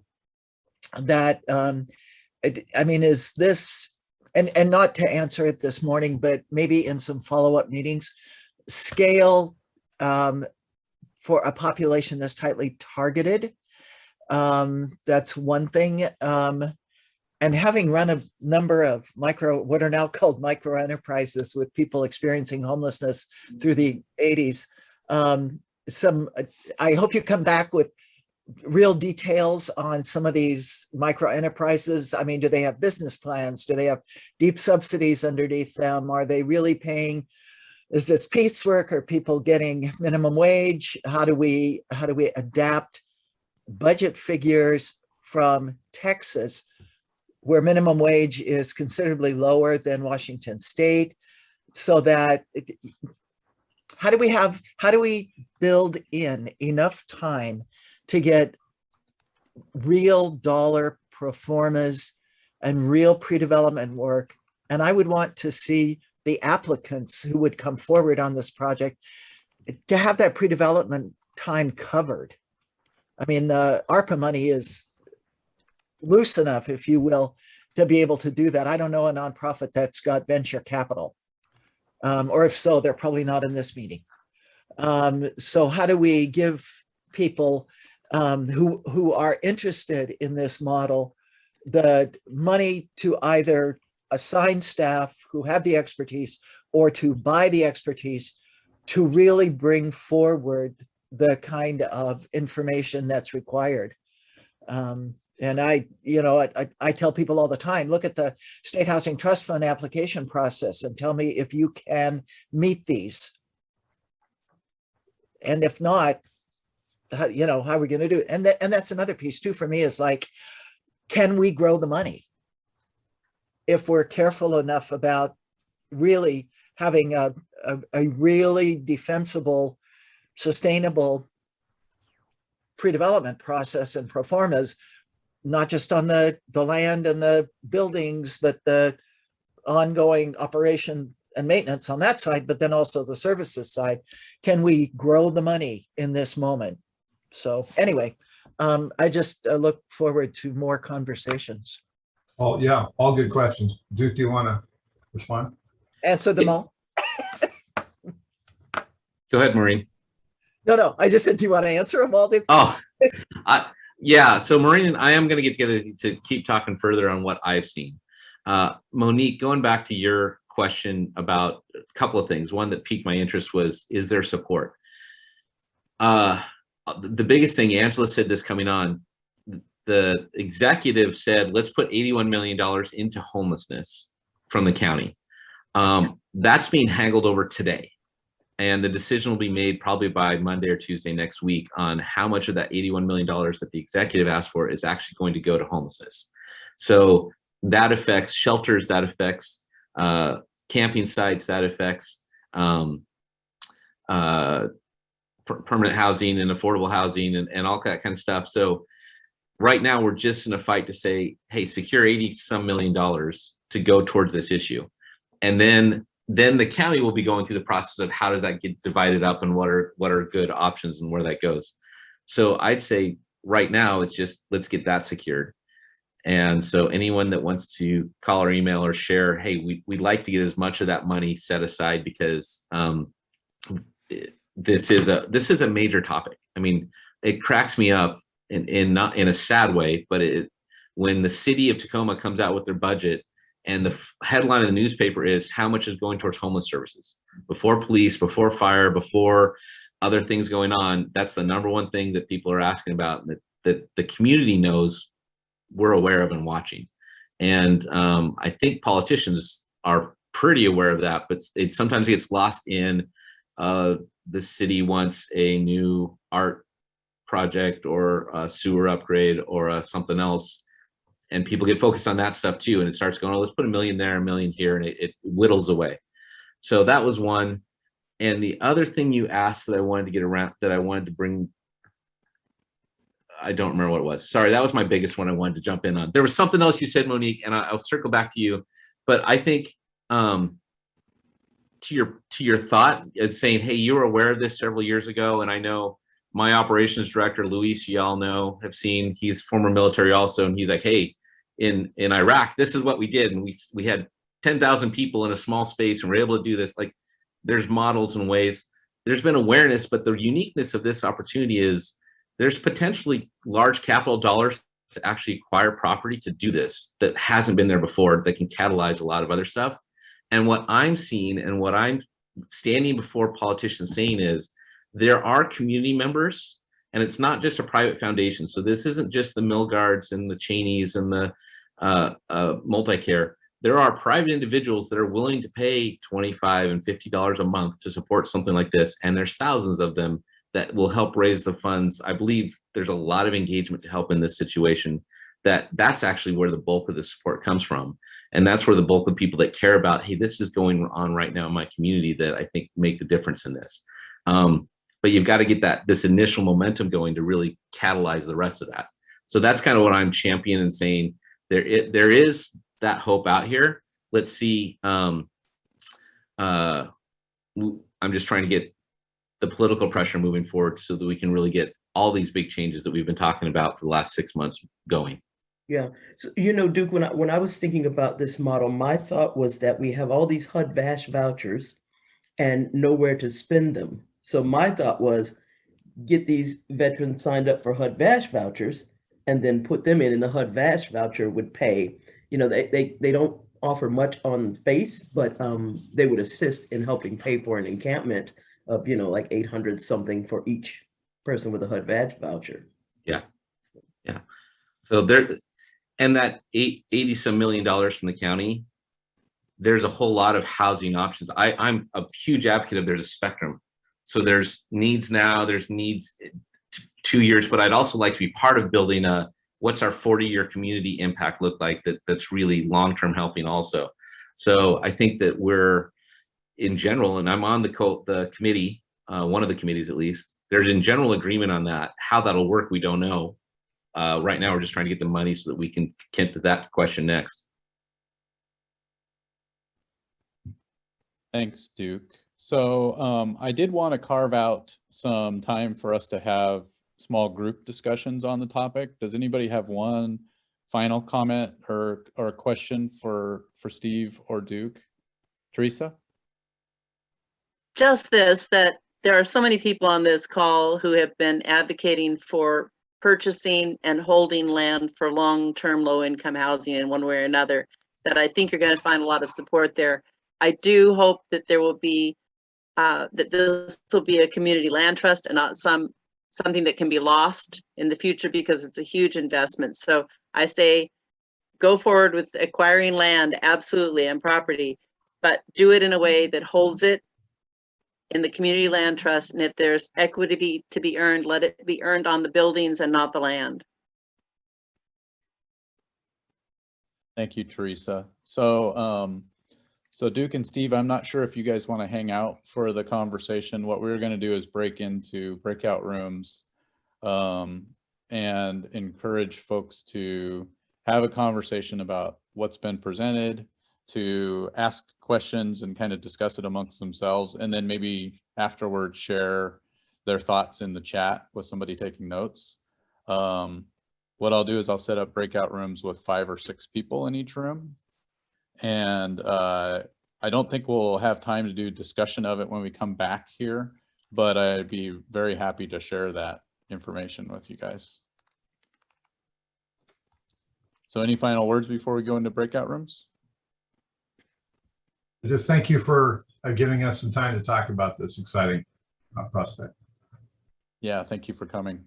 That, I mean, is this, and not to answer it this morning, but maybe in some follow-up meetings, scale for a population that's tightly targeted. That's one thing. And having run a number of what are now called micro enterprises with people experiencing homelessness through the 80s, I hope you come back with real details on some of these micro enterprises. I mean, do they have business plans? Do they have deep subsidies underneath them? Are they really paying? Is this piecework? Are people getting minimum wage? How do we adapt budget figures from Texas where minimum wage is considerably lower than Washington State, so that how do we build in enough time to get real dollar pro formas and real pre-development work? And I would want to see the applicants who would come forward on this project to have that pre-development time covered. I mean, the ARPA money is loose enough, if you will, to be able to do that. I don't know a nonprofit that's got venture capital, or if so, they're probably not in this meeting. So how do we give people who are interested in this model the money to either assign staff who have the expertise or to buy the expertise to really bring forward the kind of information that's required? And I tell people all the time, look at the State Housing Trust Fund application process and tell me if you can meet these. And if not, how are we going to do it? And that's another piece too for me, is like, can we grow the money if we're careful enough about really having a really defensible, sustainable pre-development process and pro formas, not just on the land and the buildings, but the ongoing operation and maintenance on that side, but then also the services side. Can we grow the money in this moment? So anyway, I just look forward to more conversations. Oh, yeah, all good questions. Duke, do you want to respond? Answer them all. Go ahead, Maureen. No, I just said, do you want to answer them all, Duke? Oh, yeah. So Maureen and I am going to get together to keep talking further on what I've seen. Monique, going back to your question about a couple of things. One that piqued my interest was, is there support? The biggest thing, Angela said this coming on, the executive said, let's put $81 million into homelessness from the county. That's being haggled over today. And the decision will be made probably by Monday or Tuesday next week on how much of that $81 million that the executive asked for is actually going to go to homelessness. So that affects shelters, that affects camping sites, that affects permanent housing and affordable housing and all that kind of stuff. So right now we're just in a fight to say, hey, secure $80-some million to go towards this issue. And then the county will be going through the process of how does that get divided up and what are good options and where that goes. So I'd say right now it's just, let's get that secured. And so anyone that wants to call or email or share, hey, we'd like to get as much of that money set aside, because this is a major topic. I mean, it cracks me up in not in a sad way, but when the city of Tacoma comes out with their budget and the headline of the newspaper is how much is going towards homeless services, before police, before fire, before other things going on, that's the number one thing that people are asking about, and that the community knows we're aware of and watching. And I think politicians are pretty aware of that, but it sometimes gets lost in the city wants a new art project or a sewer upgrade or something else. And people get focused on that stuff too. And it starts going, oh, let's put $1 million there, $1 million here, and it whittles away. So that was one. And the other thing you asked that I wanted to get around, that I wanted to bring, I don't remember what it was. Sorry, that was my biggest one I wanted to jump in on. There was something else you said, Monique, and I'll circle back to you. But I think to your thought as saying, hey, you were aware of this several years ago, and I know my operations director, Luis, you all know, have seen, he's former military also, and he's like, hey, in Iraq, this is what we did, and we had 10,000 people in a small space, and we're able to do this. Like, there's models and ways. There's been awareness, but the uniqueness of this opportunity is there's potentially large capital dollars to actually acquire property to do this that hasn't been there before, that can catalyze a lot of other stuff. And what I'm seeing and what I'm standing before politicians saying is, there are community members, and it's not just a private foundation. So this isn't just the Milgards and the Cheneys and the Multicare. There are private individuals that are willing to pay $25 and $50 a month to support something like this. And there's thousands of them that will help raise the funds. I believe there's a lot of engagement to help in this situation. that's actually where the bulk of the support comes from. And that's where the bulk of people that care about, hey, this is going on right now in my community that I think make the difference in this. But you've got to get this initial momentum going to really catalyze the rest of that. So that's kind of what I'm championing and saying, there is that hope out here. Let's see. I'm just trying to get the political pressure moving forward so that we can really get all these big changes that we've been talking about for the last 6 months going. Yeah. So, Duke, when I was thinking about this model, my thought was that we have all these HUD-VASH vouchers and nowhere to spend them. So my thought was get these veterans signed up for HUD-VASH vouchers and then put them in, and the HUD-VASH voucher would pay. They don't offer much on face, but they would assist in helping pay for an encampment of, like 800 something for each person with a HUD-VASH voucher. Yeah. Yeah. So and that $80 some million from the county, there's a whole lot of housing options. I'm a huge advocate of there's a spectrum. So there's needs now, there's needs 2 years, but I'd also like to be part of building what's our 40-year community impact look like that's really long-term helping also. So I think that we're in general, and I'm on the committee, one of the committees at least, there's in general agreement on that. How that'll work, we don't know. Right now, we're just trying to get the money so that we can get to that question next. Thanks, Duke. So I did want to carve out some time for us to have small group discussions on the topic. Does anybody have one final comment or a question for Steve or Duke? Teresa? Just this, that there are so many people on this call who have been advocating for purchasing and holding land for long-term low-income housing in one way or another, that I think you're going to find a lot of support there. I do hope that there will be, that this will be a community land trust and not something that can be lost in the future, because it's a huge investment. So I say, go forward with acquiring land, absolutely, and property, but do it in a way that holds it in the community land trust. And if there's equity to be earned, let it be earned on the buildings and not the land. Thank you, Teresa. So, so Duke and Steve, I'm not sure if you guys want to hang out for the conversation. What we're going to do is break into breakout rooms and encourage folks to have a conversation about what's been presented, to ask questions and kind of discuss it amongst themselves, and then maybe afterwards share their thoughts in the chat with somebody taking notes. What I'll do is I'll set up breakout rooms with 5 or 6 people in each room. And I don't think we'll have time to do discussion of it when we come back here, but I'd be very happy to share that information with you guys. So any final words before we go into breakout rooms? Just thank you for giving us some time to talk about this exciting prospect. Yeah, thank you for coming.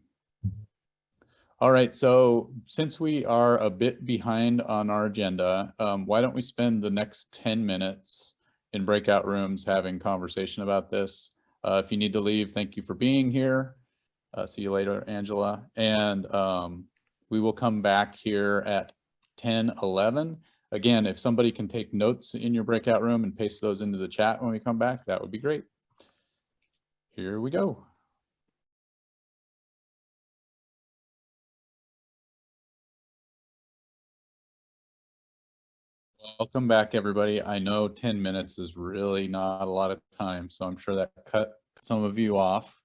All right, so since we are a bit behind on our agenda, why don't we spend the next 10 minutes in breakout rooms having conversation about this. If you need to leave, thank you for being here. See you later, Angela. And we will come back here at 10:11. Again, if somebody can take notes in your breakout room and paste those into the chat when we come back, that would be great. Here we go. Welcome back, everybody. I know 10 minutes is really not a lot of time, so I'm sure that cut some of you off.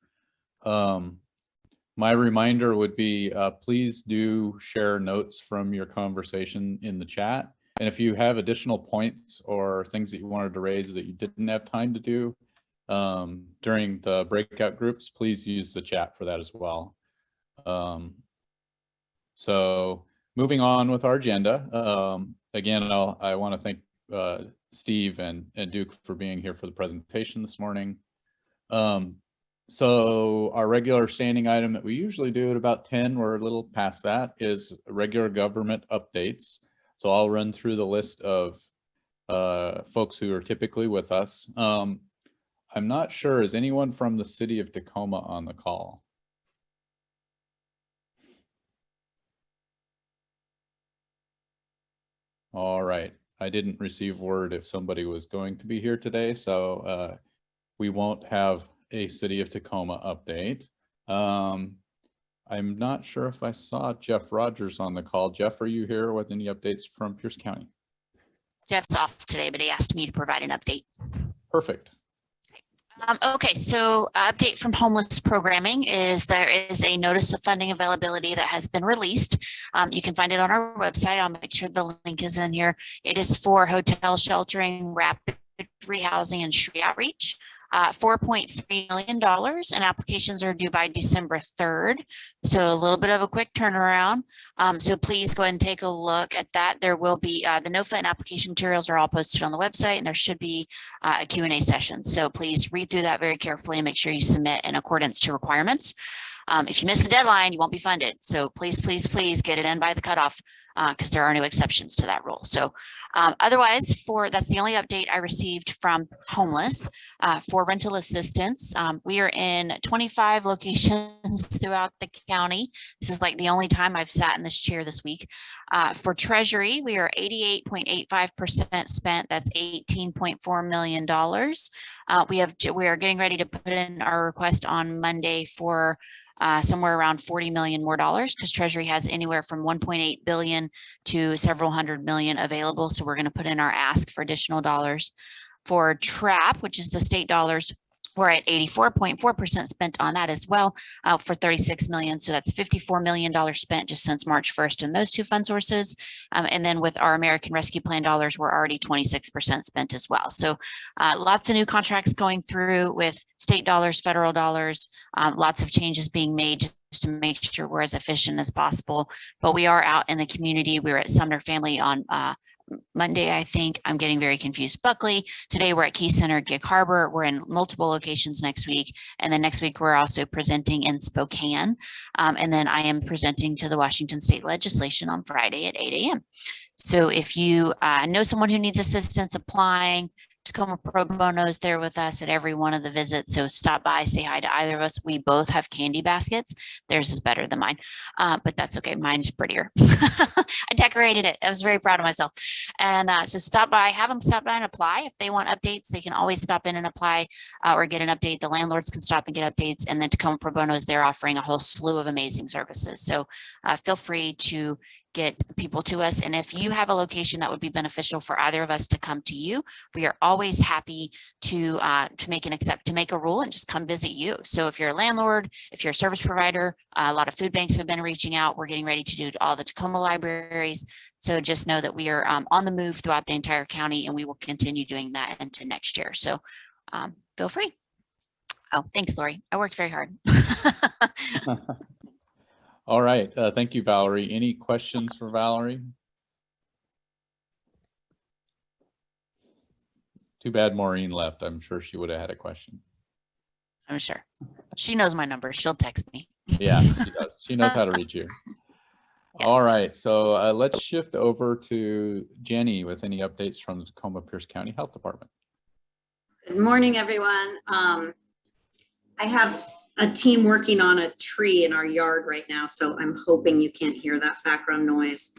My reminder would be, please do share notes from your conversation in the chat. And if you have additional points or things that you wanted to raise that you didn't have time to do during the breakout groups, please use the chat for that as well. So moving on with our agenda, again, I want to thank Steve and Duke for being here for the presentation this morning. So our regular standing item that we usually do at about 10, we're a little past that, is regular government updates. So I'll run through the list of folks who are typically with us. I'm not sure, is anyone from the city of Tacoma on the call? All right. I didn't receive word if somebody was going to be here today, so we won't have a City of Tacoma update. I'm not sure if I saw Jeff Rogers on the call. Jeff, are you here with any updates from Pierce County? Jeff's off today, but he asked me to provide an update. Perfect. Okay, so update from homeless programming is there is a notice of funding availability that has been released. You can find it on our website. I'll make sure the link is in here. It is for hotel sheltering, rapid rehousing, and street outreach. $4.3 million, and applications are due by December 3rd. So a little bit of a quick turnaround. So please go ahead and take a look at that. There will be the NOFA and application materials are all posted on the website, and there should be a Q&A session. So please read through that very carefully and make sure you submit in accordance to requirements. If you miss the deadline, you won't be funded. So please, please, please get it in by the cutoff because there are no exceptions to that rule. So otherwise, that's the only update I received from homeless. For rental assistance, we are in 25 locations throughout the county. This is like the only time I've sat in this chair this week. For Treasury, we are 88.85% spent. That's $18.4 million. We are getting ready to put in our request on Monday for somewhere around $40 million more because Treasury has anywhere from 1.8 billion to several hundred million available. So we're going to put in our ask for additional dollars. For TRAP, which is the state dollars, we're at 84.4% spent on that as well for 36 million. So that's $54 million spent just since March 1st in those two fund sources. And then with our American Rescue Plan dollars, we're already 26% spent as well. So lots of new contracts going through with state dollars, federal dollars, lots of changes being made just to make sure we're as efficient as possible. But we are out in the community. We were at Sumner Family on Monday, I think. I'm getting very confused. Buckley. Today we're at Key Center, Gig Harbor. We're in multiple locations next week. And then next week we're also presenting in Spokane. And then I am presenting to the Washington State Legislation on Friday at 8 a.m. So if you know someone who needs assistance applying, Tacoma Pro Bono is there with us at every one of the visits. So stop by, say hi to either of us. We both have candy baskets. Theirs is better than mine, but that's okay. Mine's prettier. I decorated it. I was very proud of myself. And so stop by, have them stop by and apply. If they want updates, they can always stop in and apply or get an update. The landlords can stop and get updates. And then Tacoma Pro Bono is there offering a whole slew of amazing services. So feel free to get people to us. And if you have a location that would be beneficial for either of us to come to you, we are always happy to make a rule and just come visit you. So if you're a landlord, if you're a service provider, a lot of food banks have been reaching out. We're getting ready to do all the Tacoma libraries. So just know that we are on the move throughout the entire county, and we will continue doing that into next year. So feel free. Oh, thanks, Lori. I worked very hard. All right. Thank you, Valerie. Any questions for Valerie? Too bad Maureen left. I'm sure she would have had a question. I'm sure. She knows my number. She'll text me. Yeah, she does. She knows how to reach you. Yes. All right. So let's shift over to Jenny with any updates from the Tacoma Pierce County Health Department. Good morning, everyone. I have a team working on a tree in our yard right now, so I'm hoping you can't hear that background noise.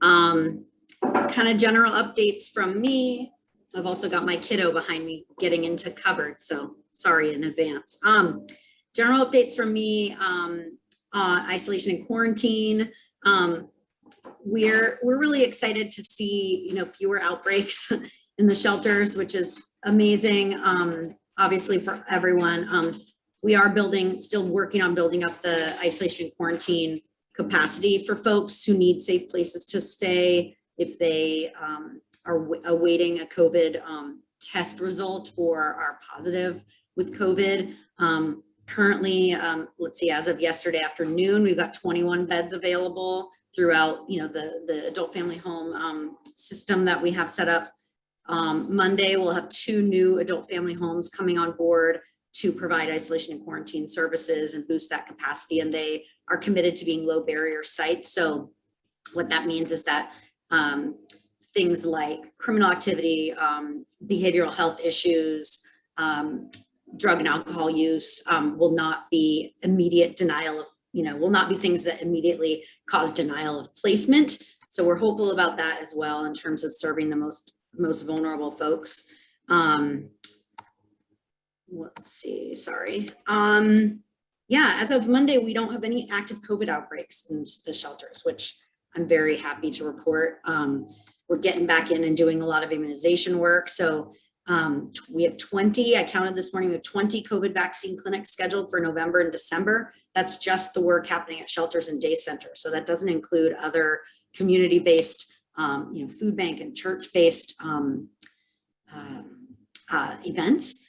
Kind of general updates from me. I've also got my kiddo behind me getting into cupboards, so sorry in advance. General updates from me, isolation and quarantine. We're really excited to see, fewer outbreaks in the shelters, which is amazing, obviously for everyone. We are still working on building up the isolation and quarantine capacity for folks who need safe places to stay if they are awaiting a COVID test result or are positive with COVID. Currently, let's see, as of yesterday afternoon, we've got 21 beds available throughout, the adult family home system that we have set up. Monday, we'll have 2 new adult family homes coming on board to provide isolation and quarantine services and boost that capacity. And they are committed to being low barrier sites. So what that means is that things like criminal activity, behavioral health issues, drug and alcohol use will not be immediate denial of, will not be things that immediately cause denial of placement. So we're hopeful about that as well in terms of serving the most vulnerable folks. Let's see, sorry. Yeah, as of Monday, we don't have any active COVID outbreaks in the shelters, which I'm very happy to report. We're getting back in and doing a lot of immunization work. So we have 20, I counted this morning, we have 20 COVID vaccine clinics scheduled for November and December. That's just the work happening at shelters and day centers. So that doesn't include other community-based, food bank and church-based events,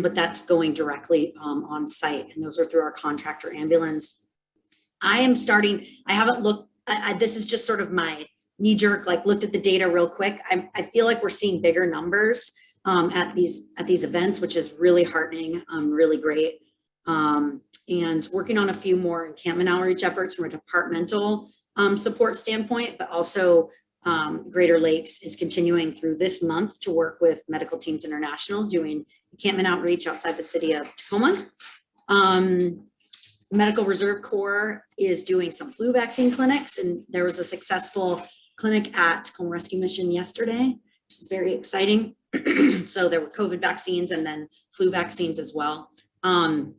but that's going directly on site. And those are through our contractor ambulance. I haven't looked, this is just sort of my knee jerk, like looked at the data real quick. I feel like we're seeing bigger numbers at these events, which is really heartening, really great. And working on a few more encampment outreach efforts from a departmental support standpoint, but also Greater Lakes is continuing through this month to work with Medical Teams International, doing encampment outreach outside the city of Tacoma. Medical Reserve Corps is doing some flu vaccine clinics, and there was a successful clinic at Tacoma Rescue Mission yesterday, which is very exciting. So there were COVID vaccines and then flu vaccines as well. And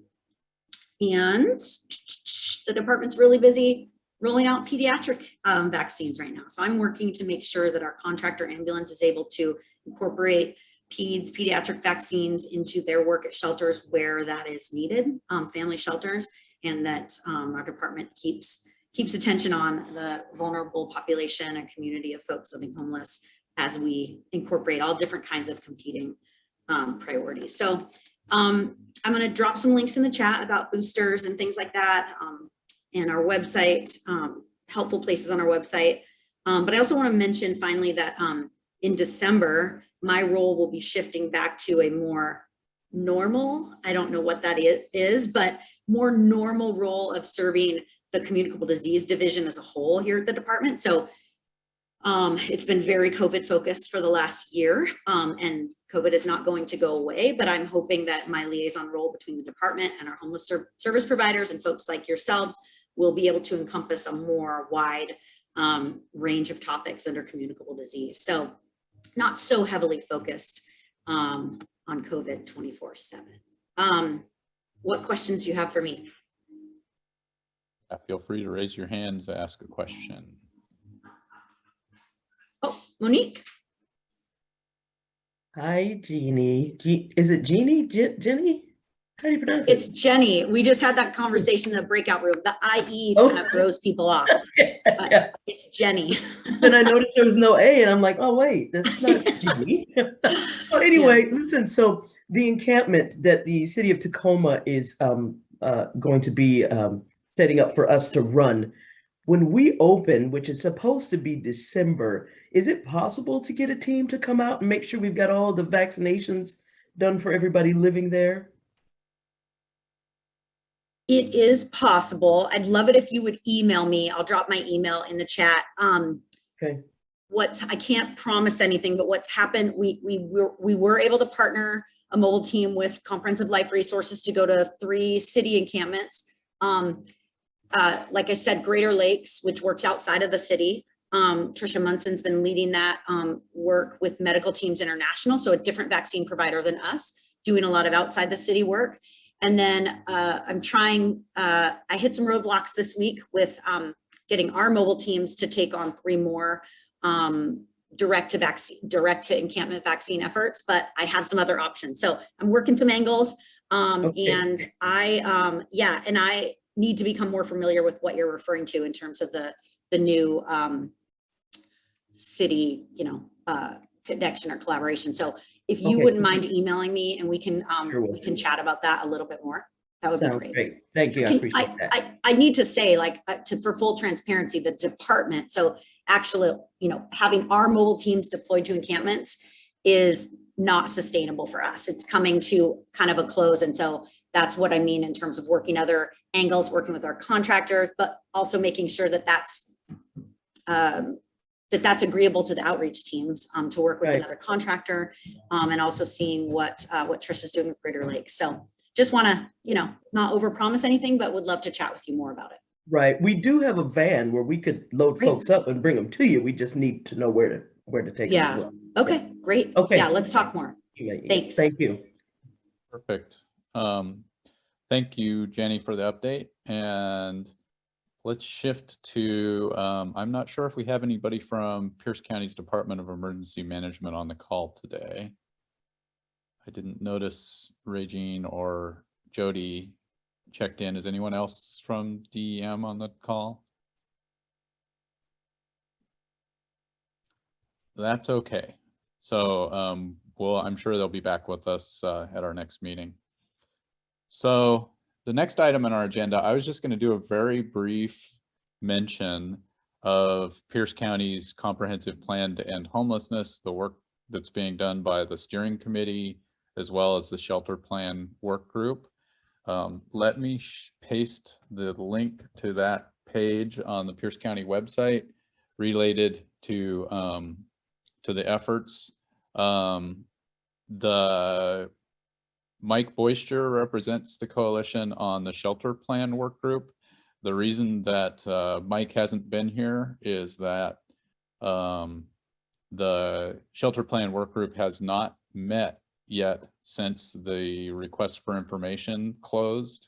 the department's really busy rolling out pediatric vaccines right now. So I'm working to make sure that our contractor ambulance is able to incorporate pediatric vaccines into their work at shelters where that is needed, family shelters, and that our department keeps attention on the vulnerable population and community of folks living homeless as we incorporate all different kinds of competing priorities. So I'm going to drop some links in the chat about boosters and things like that, and our website, helpful places on our website. But I also want to mention finally that in December, my role will be shifting back to a more normal, I don't know what that is, but more normal role of serving the communicable disease division as a whole here at the department. So it's been very COVID focused for the last year, and COVID is not going to go away, but I'm hoping that my liaison role between the department and our homeless service providers and folks like yourselves will be able to encompass a more wide range of topics under communicable disease. So not so heavily focused on COVID 24/7. What questions do you have for me? Feel free to raise your hand to ask a question. Oh, Monique. Hi, Jeannie. Is it Jeannie? Jenny? How do you pronounce it? It's Jenny. We just had that conversation in the breakout room. The IE kind of throws people off. But it's Jenny. Then I noticed there was no A, and I'm like, oh, wait, that's not Jeannie. But anyway, listen, so the encampment that the city of Tacoma is going to be setting up for us to run, when we open, which is supposed to be December, is it possible to get a team to come out and make sure we've got all the vaccinations done for everybody living there? It is possible. I'd love it if you would email me. I'll drop my email in the chat. Okay. I can't promise anything, but what's happened, we were able to partner a mobile team with Comprehensive Life Resources to go to 3 city encampments. Like I said, Greater Lakes, which works outside of the city. Trisha Munson's been leading that work with Medical Teams International, so a different vaccine provider than us, doing a lot of outside the city work. And then I'm trying, I hit some roadblocks this week with getting our mobile teams to take on 3 more direct to encampment vaccine efforts, but I have some other options. So I'm working some angles, Okay. and I need to become more familiar with what you're referring to in terms of the new city, connection or collaboration. So if you wouldn't mind emailing me, and we can chat about that a little bit more, that would be great. Thank you. I appreciate that. I need to say, like, for full transparency, the department, so actually, having our mobile teams deployed to encampments is not sustainable for us. It's coming to kind of a close. And so that's what I mean in terms of working other angles, working with our contractors, but also making sure that that's agreeable to the outreach teams to work with another contractor, and also seeing what Trisha's doing with Greater Lakes. So just want to, not overpromise anything, but would love to chat with you more about it. Right. We do have a van where we could load Great. folks up and bring them to you. We just need to know where to take them as Yeah. well. Okay, great. Okay. Yeah, let's talk more. Thanks. Thank you. Perfect. Thank you, Jenny, for the update. And let's shift to, I'm not sure if we have anybody from Pierce County's Department of Emergency Management on the call today. I didn't notice Regine or Jody checked in. Is anyone else from DEM on the call? That's okay. So, well, I'm sure they'll be back with us at our next meeting. So the next item on our agenda, I was just going to do a very brief mention of Pierce County's comprehensive plan to end homelessness, the work that's being done by the steering committee, as well as the shelter plan work group. Let me paste the link to that page on the Pierce County website related to the efforts. The Mike Boyster represents the coalition on the shelter plan work group. The reason that Mike hasn't been here is that the shelter plan work group has not met yet since the request for information closed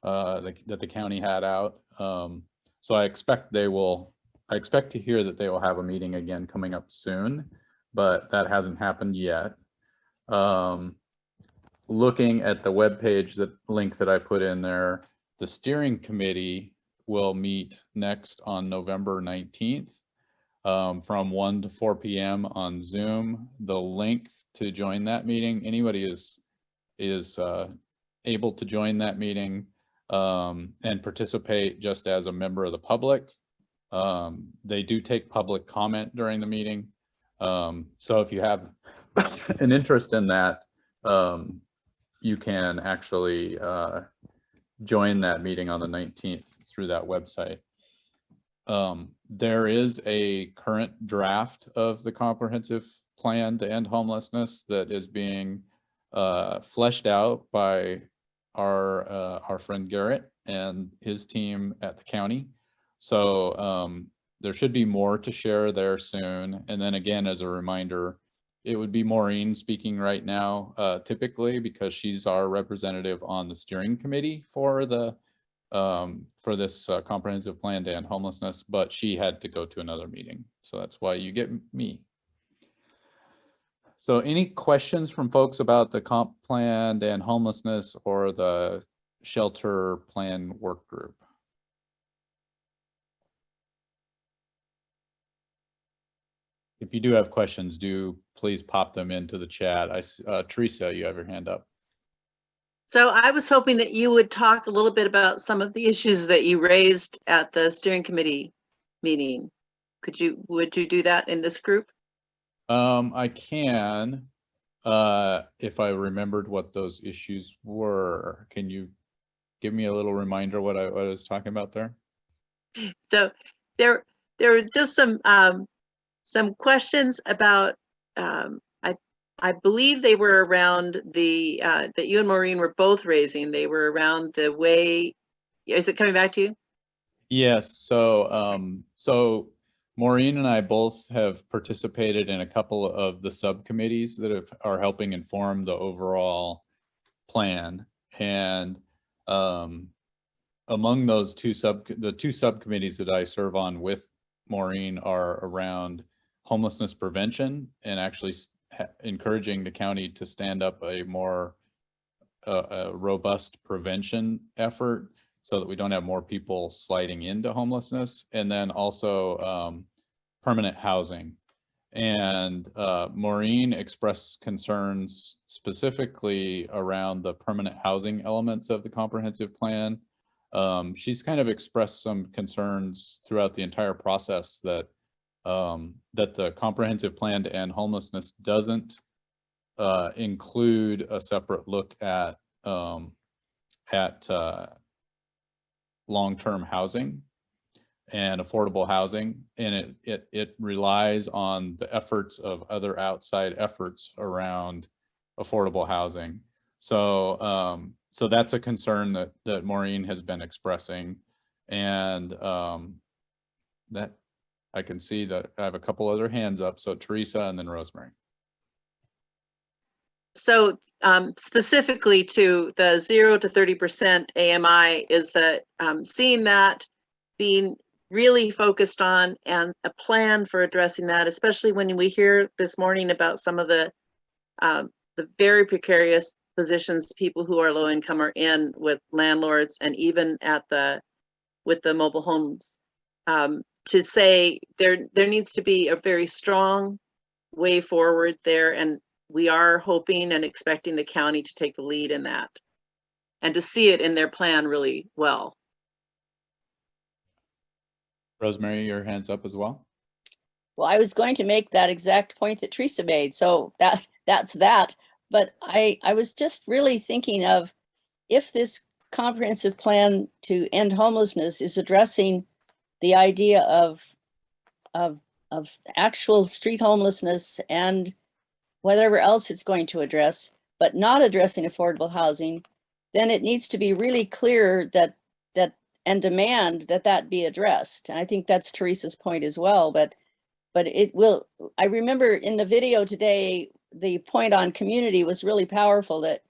that the county had out. So I expect to hear that they will have a meeting again coming up soon, but that hasn't happened yet. Looking at the webpage, that link that I put in there, the steering committee will meet next on November 19th from 1 to 4 p.m. on Zoom. The link to join that meeting, anybody is able to join that meeting and participate just as a member of the public. They do take public comment during the meeting. So if you have an interest in that, you can actually join that meeting on the 19th through that website. There is a current draft of the comprehensive plan to end homelessness that is being fleshed out by our friend Garrett and his team at the county. So there should be more to share there soon. And then again, as a reminder, it would be Maureen speaking right now, typically, because she's our representative on the steering committee for the for this comprehensive plan to end homelessness, but she had to go to another meeting. So that's why you get me. So any questions from folks about the comp plan to end homelessness or the shelter plan work group? If you do have questions, do please pop them into the chat. Teresa, you have your hand up. So I was hoping that you would talk a little bit about some of the issues that you raised at the steering committee meeting. Would you do that in this group? I can, if I remembered what those issues were. Can you give me a little reminder what I was talking about there? So there were just some questions about, I believe they were around the, that you and Maureen were both raising. They were around the way, is it coming back to you? Yes, so Maureen and I both have participated in a couple of the subcommittees that are helping inform the overall plan. And among those the two subcommittees that I serve on with Maureen are around homelessness prevention and actually encouraging the county to stand up a more robust prevention effort so that we don't have more people sliding into homelessness, and then also permanent housing. And Maureen expressed concerns specifically around the permanent housing elements of the comprehensive plan. She's kind of expressed some concerns throughout the entire process that that the comprehensive plan to end homelessness doesn't include a separate look at long-term housing and affordable housing, and it relies on the efforts of other outside efforts around affordable housing. So so that's a concern that Maureen has been expressing, And that I can see that I have a couple other hands up. So Teresa and then Rosemary. So specifically to the 0 to 30% AMI is that seeing that being really focused on and a plan for addressing that, especially when we hear this morning about some of the very precarious positions people who are low income are in with landlords and even at with the mobile homes, to say there needs to be a very strong way forward there. And we are hoping and expecting the county to take the lead in that and to see it in their plan really well. Rosemary, your hand's up as well. Well, I was going to make that exact point that Teresa made. So that's that. But I was just really thinking of, if this comprehensive plan to end homelessness is addressing the idea of actual street homelessness and whatever else it's going to address, but not addressing affordable housing, then it needs to be really clear that and demand that be addressed. And I think that's Teresa's point as well, but it will. I remember in the video today, the point on community was really powerful, that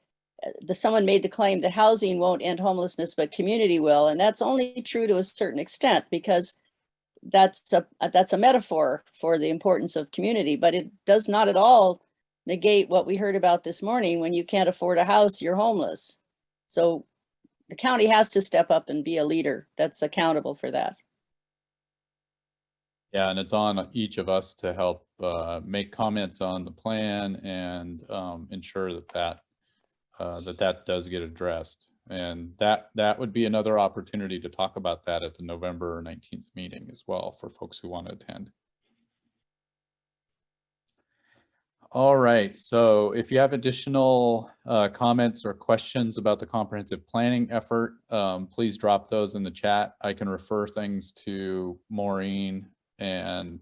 someone made the claim that housing won't end homelessness, but community will. And that's only true to a certain extent, because that's a metaphor for the importance of community, but it does not at all negate what we heard about this morning. When you can't afford a house, you're homeless. So the county has to step up and be a leader that's accountable for that. Yeah, and it's on each of us to help make comments on the plan and ensure that does get addressed. And that would be another opportunity to talk about that at the November 19th meeting as well, for folks who want to attend. All right, so if you have additional comments or questions about the comprehensive planning effort, please drop those in the chat. I can refer things to Maureen and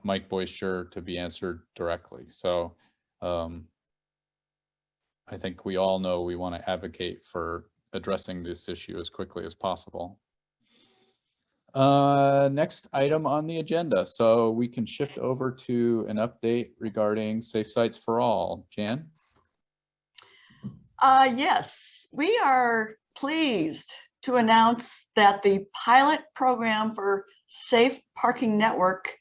Mike Boyster to be answered directly. So I think we all know we want to advocate for addressing this issue as quickly as possible. Next item on the agenda. So we can shift over to an update regarding Safe Sites for All. Jan? Yes, we are pleased to announce that the pilot program for Safe Parking Network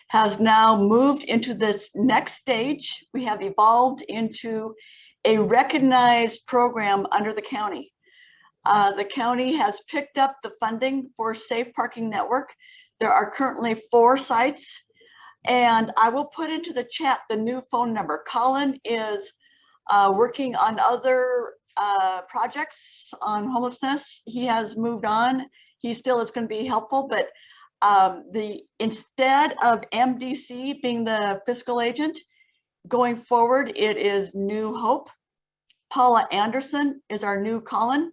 has now moved into this next stage. We have evolved into a recognized program under the county. The county has picked up the funding for Safe Parking Network. There are currently 4 sites, and I will put into the chat the new phone number. Colin is working on other projects on homelessness. He has moved on. He still is going to be helpful, but instead of MDC being the fiscal agent, going forward, it is New Hope. Paula Anderson is our new Colin.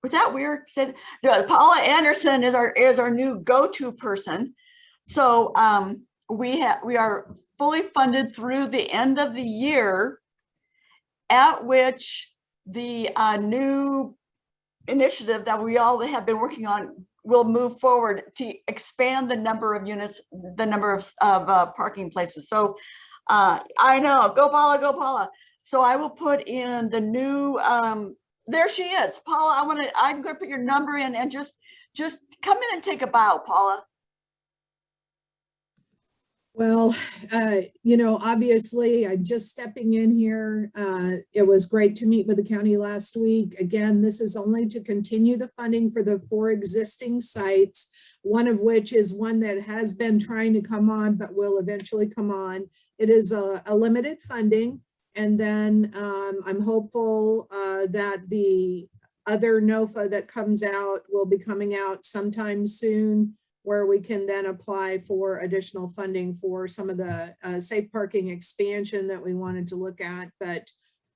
Was that weird? Said no, Paula Anderson is our new go-to person. So we are fully funded through the end of the year, at which the new initiative that we all have been working on will move forward to expand the number of units, the number of parking places. So I know, go Paula, go Paula. So I will put in the new, there she is. Paula, I'm gonna put your number in and just come in and take a bow, Paula. Well, obviously I'm just stepping in here. It was great to meet with the county last week. Again, this is only to continue the funding for the 4 existing sites, one of which is one that has been trying to come on, but will eventually come on. It is a limited funding. And then I'm hopeful that the other NOFA that comes out will be coming out sometime soon, where we can then apply for additional funding for some of the safe parking expansion that we wanted to look at. But,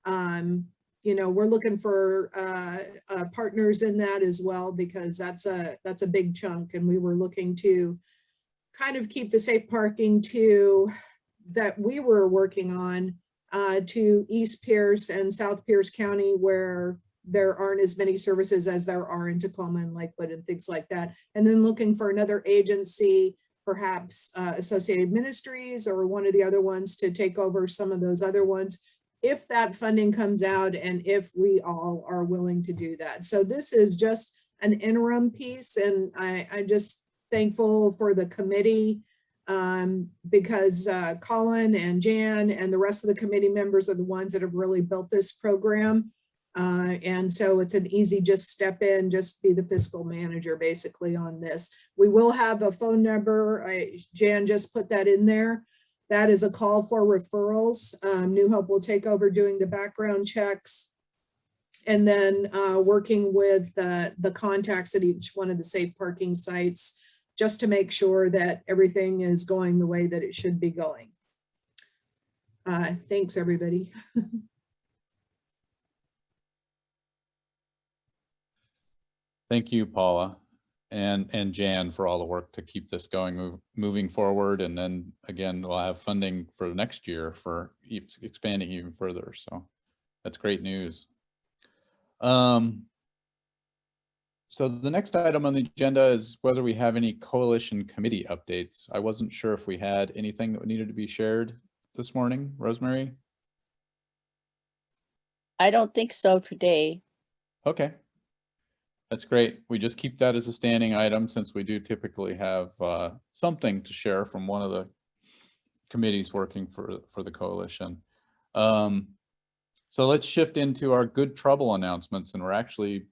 we're looking for partners in that as well, because that's a big chunk. And we were looking to kind of keep the safe parking that we were working on to East Pierce and South Pierce County, where there aren't as many services as there are in Tacoma and Lakewood and things like that. And then looking for another agency, perhaps Associated Ministries or one of the other ones, to take over some of those other ones, if that funding comes out and if we all are willing to do that. So this is just an interim piece, and I'm just thankful for the committee, because Colin and Jan and the rest of the committee members are the ones that have really built this program. And so it's an easy just step in, just be the fiscal manager basically on this. We will have a phone number. Jan just put that in there. That is a call for referrals. New Hope will take over doing the background checks, and then working with the contacts at each one of the safe parking sites, just to make sure that everything is going the way that it should be going. Thanks, everybody. Thank you, Paula, and Jan, for all the work to keep this going, moving forward. And then again, we'll have funding for next year for expanding even further. So that's great news. So the next item on the agenda is whether we have any coalition committee updates. I wasn't sure if we had anything that needed to be shared this morning. Rosemary? I don't think so today. Okay. That's great. We just keep that as a standing item, since we do typically have something to share from one of the committees working for the coalition. So let's shift into our good trouble announcements, and we're actually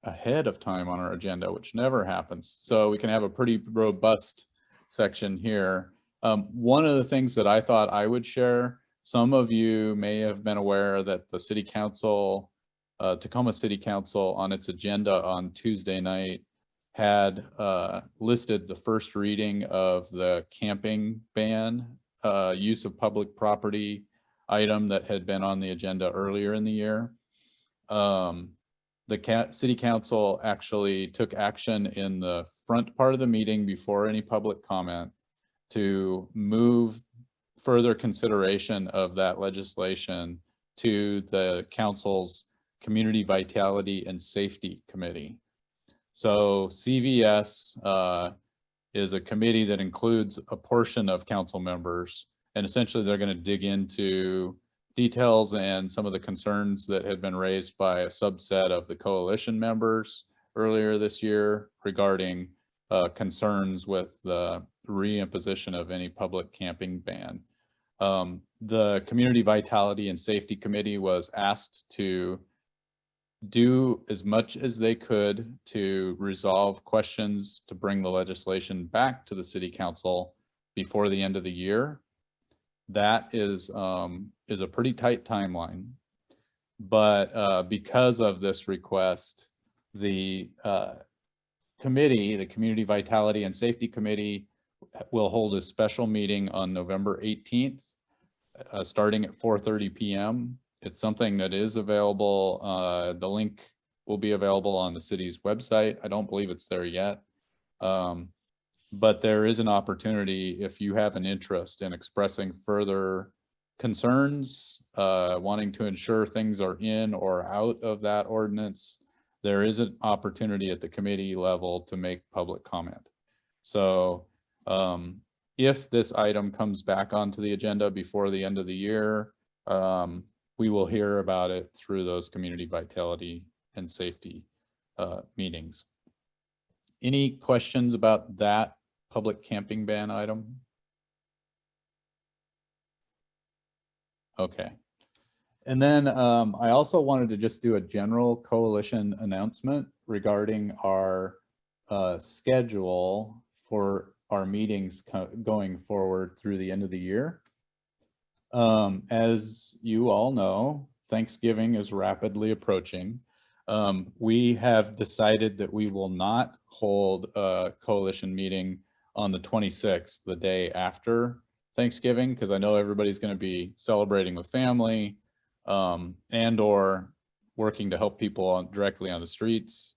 ahead of time on our agenda, which never happens. So we can have a pretty robust section here. One of the things that I thought I would share, some of you may have been aware that the City Council, Tacoma City Council, on its agenda on Tuesday night had listed the first reading of the camping ban, use of public property item that had been on the agenda earlier in the year. The City Council actually took action in the front part of the meeting before any public comment to move further consideration of that legislation to the council's Community Vitality and Safety Committee. So CVS is a committee that includes a portion of council members, and essentially they're going to dig into details and some of the concerns that had been raised by a subset of the coalition members earlier this year regarding concerns with the reimposition of any public camping ban. The Community Vitality and Safety Committee was asked to do as much as they could to resolve questions to bring the legislation back to the City Council before the end of the year. That is a pretty tight timeline, but because of this request, the committee, the Community Vitality and Safety Committee, will hold a special meeting on November 18th, starting at 4:30 p.m. It's something that is available. The link will be available on the city's website. I don't believe it's there yet. But there is an opportunity, if you have an interest in expressing further concerns, wanting to ensure things are in or out of that ordinance, there is an opportunity at the committee level to make public comment. So if this item comes back onto the agenda before the end of the year, we will hear about it through those Community Vitality and Safety meetings. Any questions about that public camping ban item? Okay. And then I also wanted to just do a general coalition announcement regarding our schedule for our meetings going forward through the end of the year. As you all know, Thanksgiving is rapidly approaching. We have decided that we will not hold a coalition meeting on the 26th, the day after Thanksgiving, because I know everybody's going to be celebrating with family and or working to help people directly on the streets.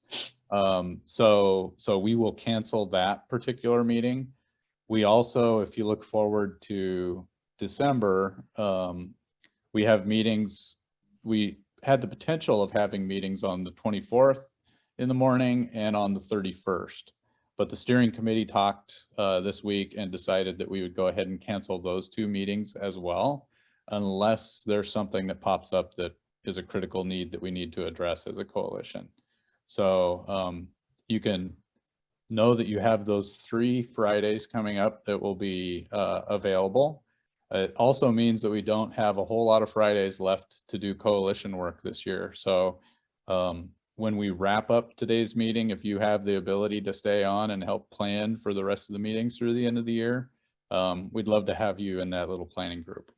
So we will cancel that particular meeting. We also, if you look forward to December, we have meetings. We had the potential of having meetings on the 24th in the morning and on the 31st. But the steering committee talked this week and decided that we would go ahead and cancel those 2 meetings as well, unless there's something that pops up that is a critical need that we need to address as a coalition. So you can know that you have those 3 Fridays coming up that will be available. It also means that we don't have a whole lot of Fridays left to do coalition work this year. So when we wrap up today's meeting, if you have the ability to stay on and help plan for the rest of the meetings through the end of the year, we'd love to have you in that little planning group.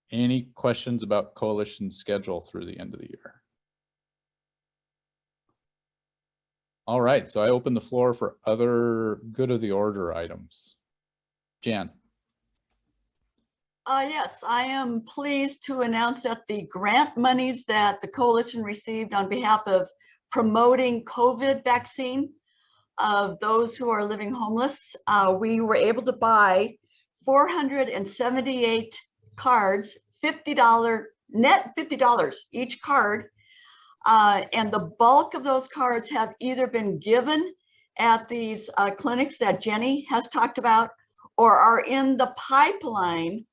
Any questions about coalition schedule through the end of the year? All right, so I open the floor for other good of the order items. Jan. Yes, I am pleased to announce that the grant monies that the coalition received on behalf of promoting COVID vaccine of those who are living homeless, we were able to buy 478 cards, $50, net $50 each card. And the bulk of those cards have either been given at these clinics that Jenny has talked about, or are in the pipeline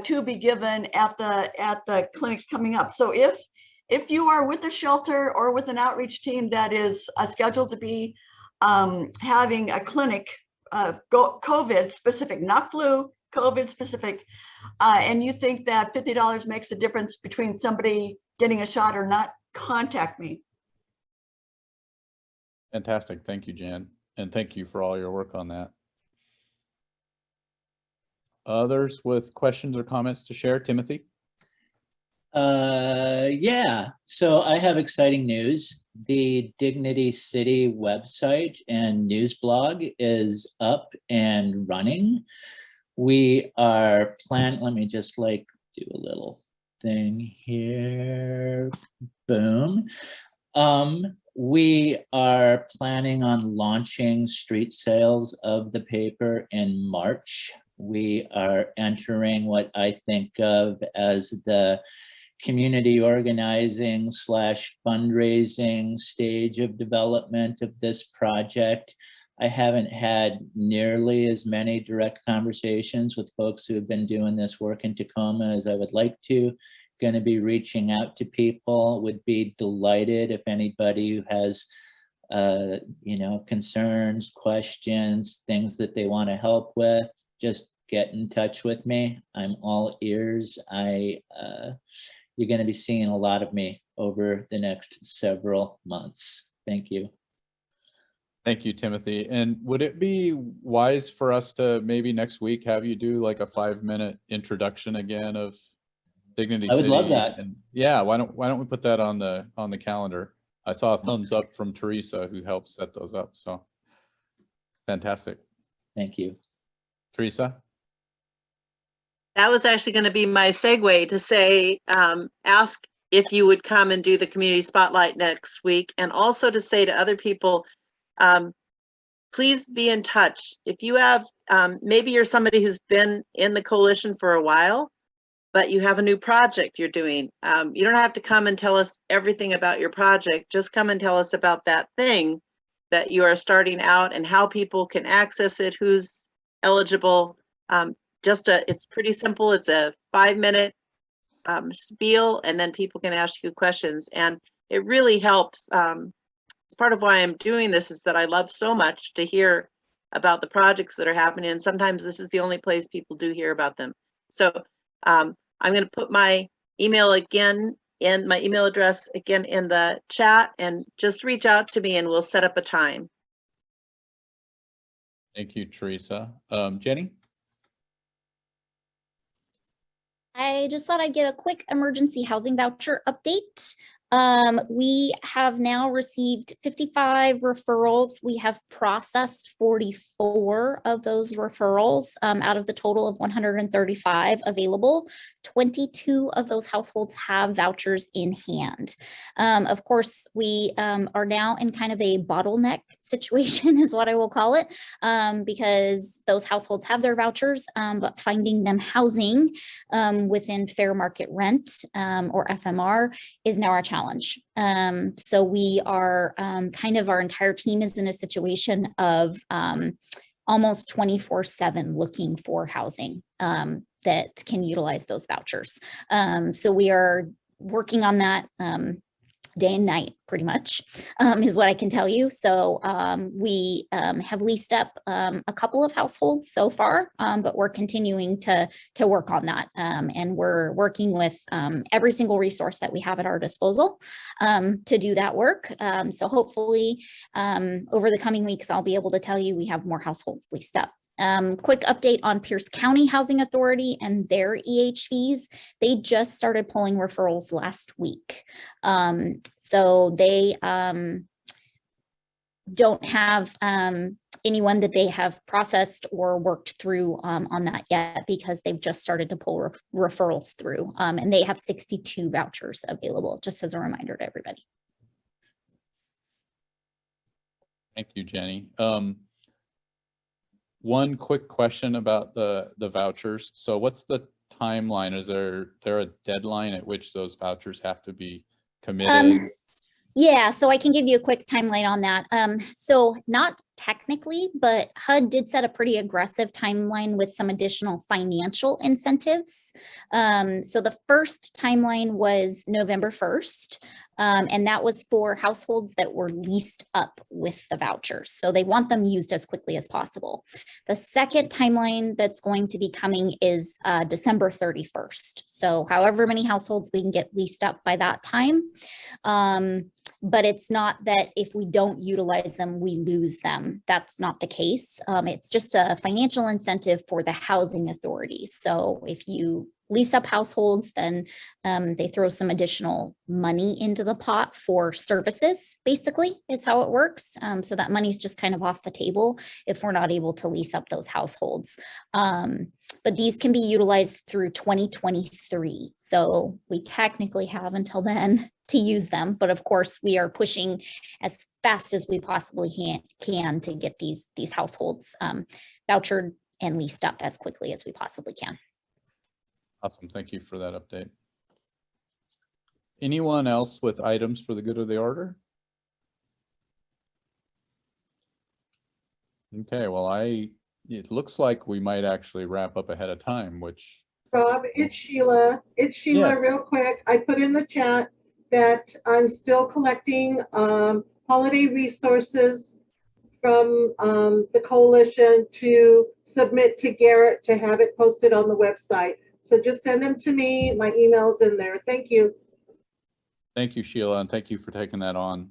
to be given at the clinics coming up. So if you are with a shelter or with an outreach team that is scheduled to be having a clinic, COVID specific, not flu, COVID specific, and you think that $50 makes a difference between somebody getting a shot or not, contact me. Fantastic. Thank you, Jan. And thank you for all your work on that. Others with questions or comments to share? Timothy? Yeah, so I have exciting news. The Dignity City website and news blog is up and running. We are let me just like do a little thing here. Boom. We are planning on launching street sales of the paper in March. We are entering what I think of as the community organizing / fundraising stage of development of this project. I haven't had nearly as many direct conversations with folks who have been doing this work in Tacoma as I would like to. Going to be reaching out to people. Would be delighted if anybody who has concerns, questions, things that they want to help with, just get in touch with me. I'm all ears. You're going to be seeing a lot of me over the next several months. Thank you. Thank you, Timothy. And would it be wise for us to maybe next week have you do like a 5-minute introduction again of Dignity City? I would love that. And yeah, why don't we put that on the calendar? I saw a thumbs up from Teresa who helped set those up. So fantastic. Thank you. Teresa? That was actually going to be my segue to say, ask if you would come and do the community spotlight next week, and also to say to other people, please be in touch. If you have, maybe you're somebody who's been in the coalition for a while, but you have a new project you're doing. You don't have to come and tell us everything about your project. Just come and tell us about that thing that you are starting out and how people can access it, who's eligible. It's pretty simple. It's a 5-minute spiel, and then people can ask you questions. And it really helps. It's part of why I'm doing this, is that I love so much to hear about the projects that are happening. And sometimes this is the only place people do hear about them. So I'm going to put my email again in my email address again in the chat, and just reach out to me and we'll set up a time. Thank you, Teresa. Jenny? I just thought I'd give a quick emergency housing voucher update. We have now received 55 referrals. We have processed 44 of those referrals out of the total of 135 available. 22 of those households have vouchers in hand. Of course, we are now in kind of a bottleneck situation is what I will call it, because those households have their vouchers, but finding them housing within fair market rent or FMR is now our challenge. So we are our entire team is in a situation of almost 24/7 looking for housing that can utilize those vouchers. So we are working on that day and night, pretty much, is what I can tell you. So we have leased up a couple of households so far, but we're continuing to work on that. And we're working with every single resource that we have at our disposal to do that work. So hopefully over the coming weeks, I'll be able to tell you we have more households leased up. Quick update on Pierce County Housing Authority and their EHVs. They just started pulling referrals last week. So they don't have anyone that they have processed or worked through on that yet, because they've just started to pull referrals through. And they have 62 vouchers available, just as a reminder to everybody. Thank you, Jenny. One quick question about the vouchers. So what's the timeline? Is there a deadline at which those vouchers have to be committed? Yeah, so I can give you a quick timeline on that. So not technically, but HUD did set a pretty aggressive timeline with some additional financial incentives. So the first timeline was November 1st. And that was for households that were leased up with the vouchers. So they want them used as quickly as possible. The second timeline that's going to be coming is December 31st. So however many households we can get leased up by that time. But it's not that if we don't utilize them, we lose them. That's not the case. It's just a financial incentive for the housing authorities. So if you lease up households, then they throw some additional money into the pot for services, basically, is how it works. So that money's just kind of off the table if we're not able to lease up those households. But these can be utilized through 2023. So we technically have until then to use them. But of course, we are pushing as fast as we possibly can to get these households vouchered and leased up as quickly as we possibly can. Awesome. Thank you for that update. Anyone else with items for the good of the order? Okay, well, it looks like we might actually wrap up ahead of time, which... Rob, it's Sheila. It's Sheila, yes. Real quick. I put in the chat that I'm still collecting holiday resources from the coalition to submit to Garrett to have it posted on the website. So just send them to me. My email's in there. Thank you. Thank you, Sheila, and thank you for taking that on.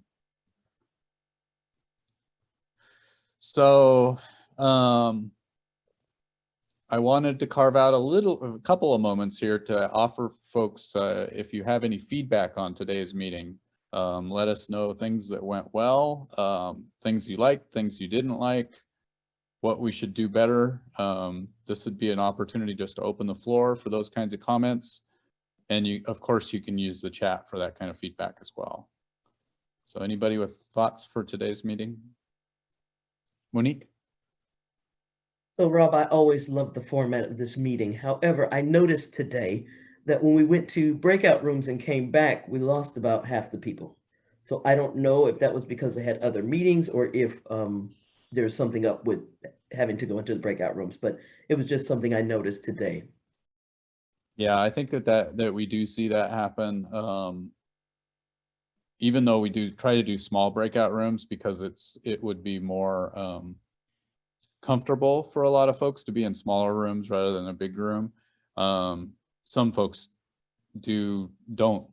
So I wanted to carve out a couple of moments here to offer folks, if you have any feedback on today's meeting, let us know things that went well, things you liked, things you didn't like, what we should do better. This would be an opportunity just to open the floor for those kinds of comments. And of course, you can use the chat for that kind of feedback as well. So anybody with thoughts for today's meeting? Monique? So Rob, I always loved the format of this meeting. However, I noticed today that when we went to breakout rooms and came back, we lost about half the people. So I don't know if that was because they had other meetings or if there's something up with having to go into the breakout rooms, but it was just something I noticed today. Yeah, I think that we do see that happen. Even though we do try to do small breakout rooms because it would be more comfortable for a lot of folks to be in smaller rooms rather than a big room. Some folks don't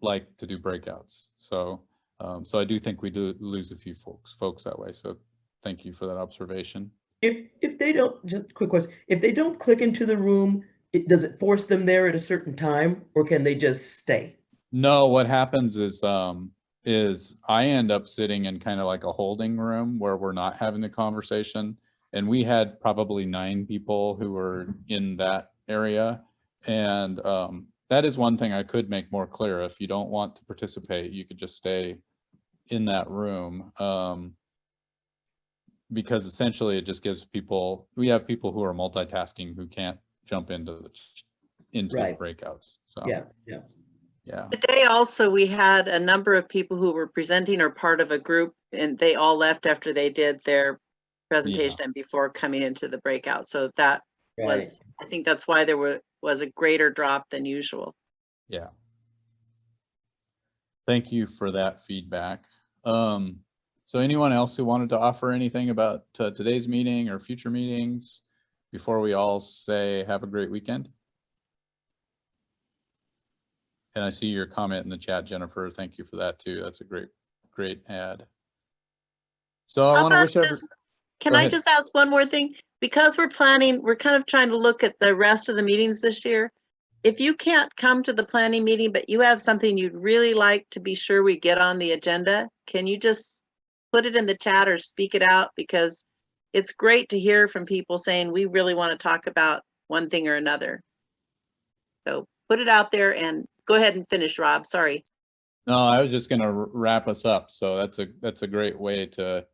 like to do breakouts. So I do think we do lose a few folks that way. So thank you for that observation. If they don't, just a quick question, if they don't click into the room, does it force them there at a certain time or can they just stay? No, what happens is I end up sitting in kind of like a holding room where we're not having the conversation. And we had probably 9 people who were in that area. And that is one thing I could make more clear. If you don't want to participate, you could just stay in that room. Because essentially it just gives people, we have people who are multitasking who can't jump into Right. breakouts. So Yeah. Today also, we had a number of people who were presenting or part of a group, and they all left after they did their presentation and before coming into the breakout. So that was, I think that's why there was a greater drop than usual. Yeah. Thank you for that feedback. So anyone else who wanted to offer anything about today's meeting or future meetings before we all say have a great weekend? And I see your comment in the chat, Jennifer. Thank you for that too. That's a great ad. So I want to wish everyone. Can I just ask one more thing? Because we're planning, we're kind of trying to look at the rest of the meetings this year. If you can't come to the planning meeting, but you have something you'd really like to be sure we get on the agenda, can you just put it in the chat or speak it out? Because it's great to hear from people saying we really want to talk about one thing or another. So put it out there and go ahead and finish, Rob. Sorry. No, I was just going to wrap us up. So that's a great way to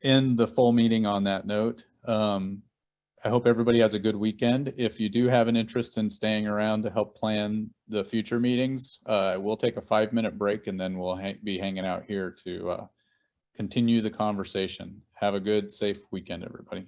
end the full meeting on that note. I hope everybody has a good weekend. If you do have an interest in staying around to help plan the future meetings, we'll take a 5-minute break and then we'll be hanging out here to continue the conversation. Have a good, safe weekend, everybody.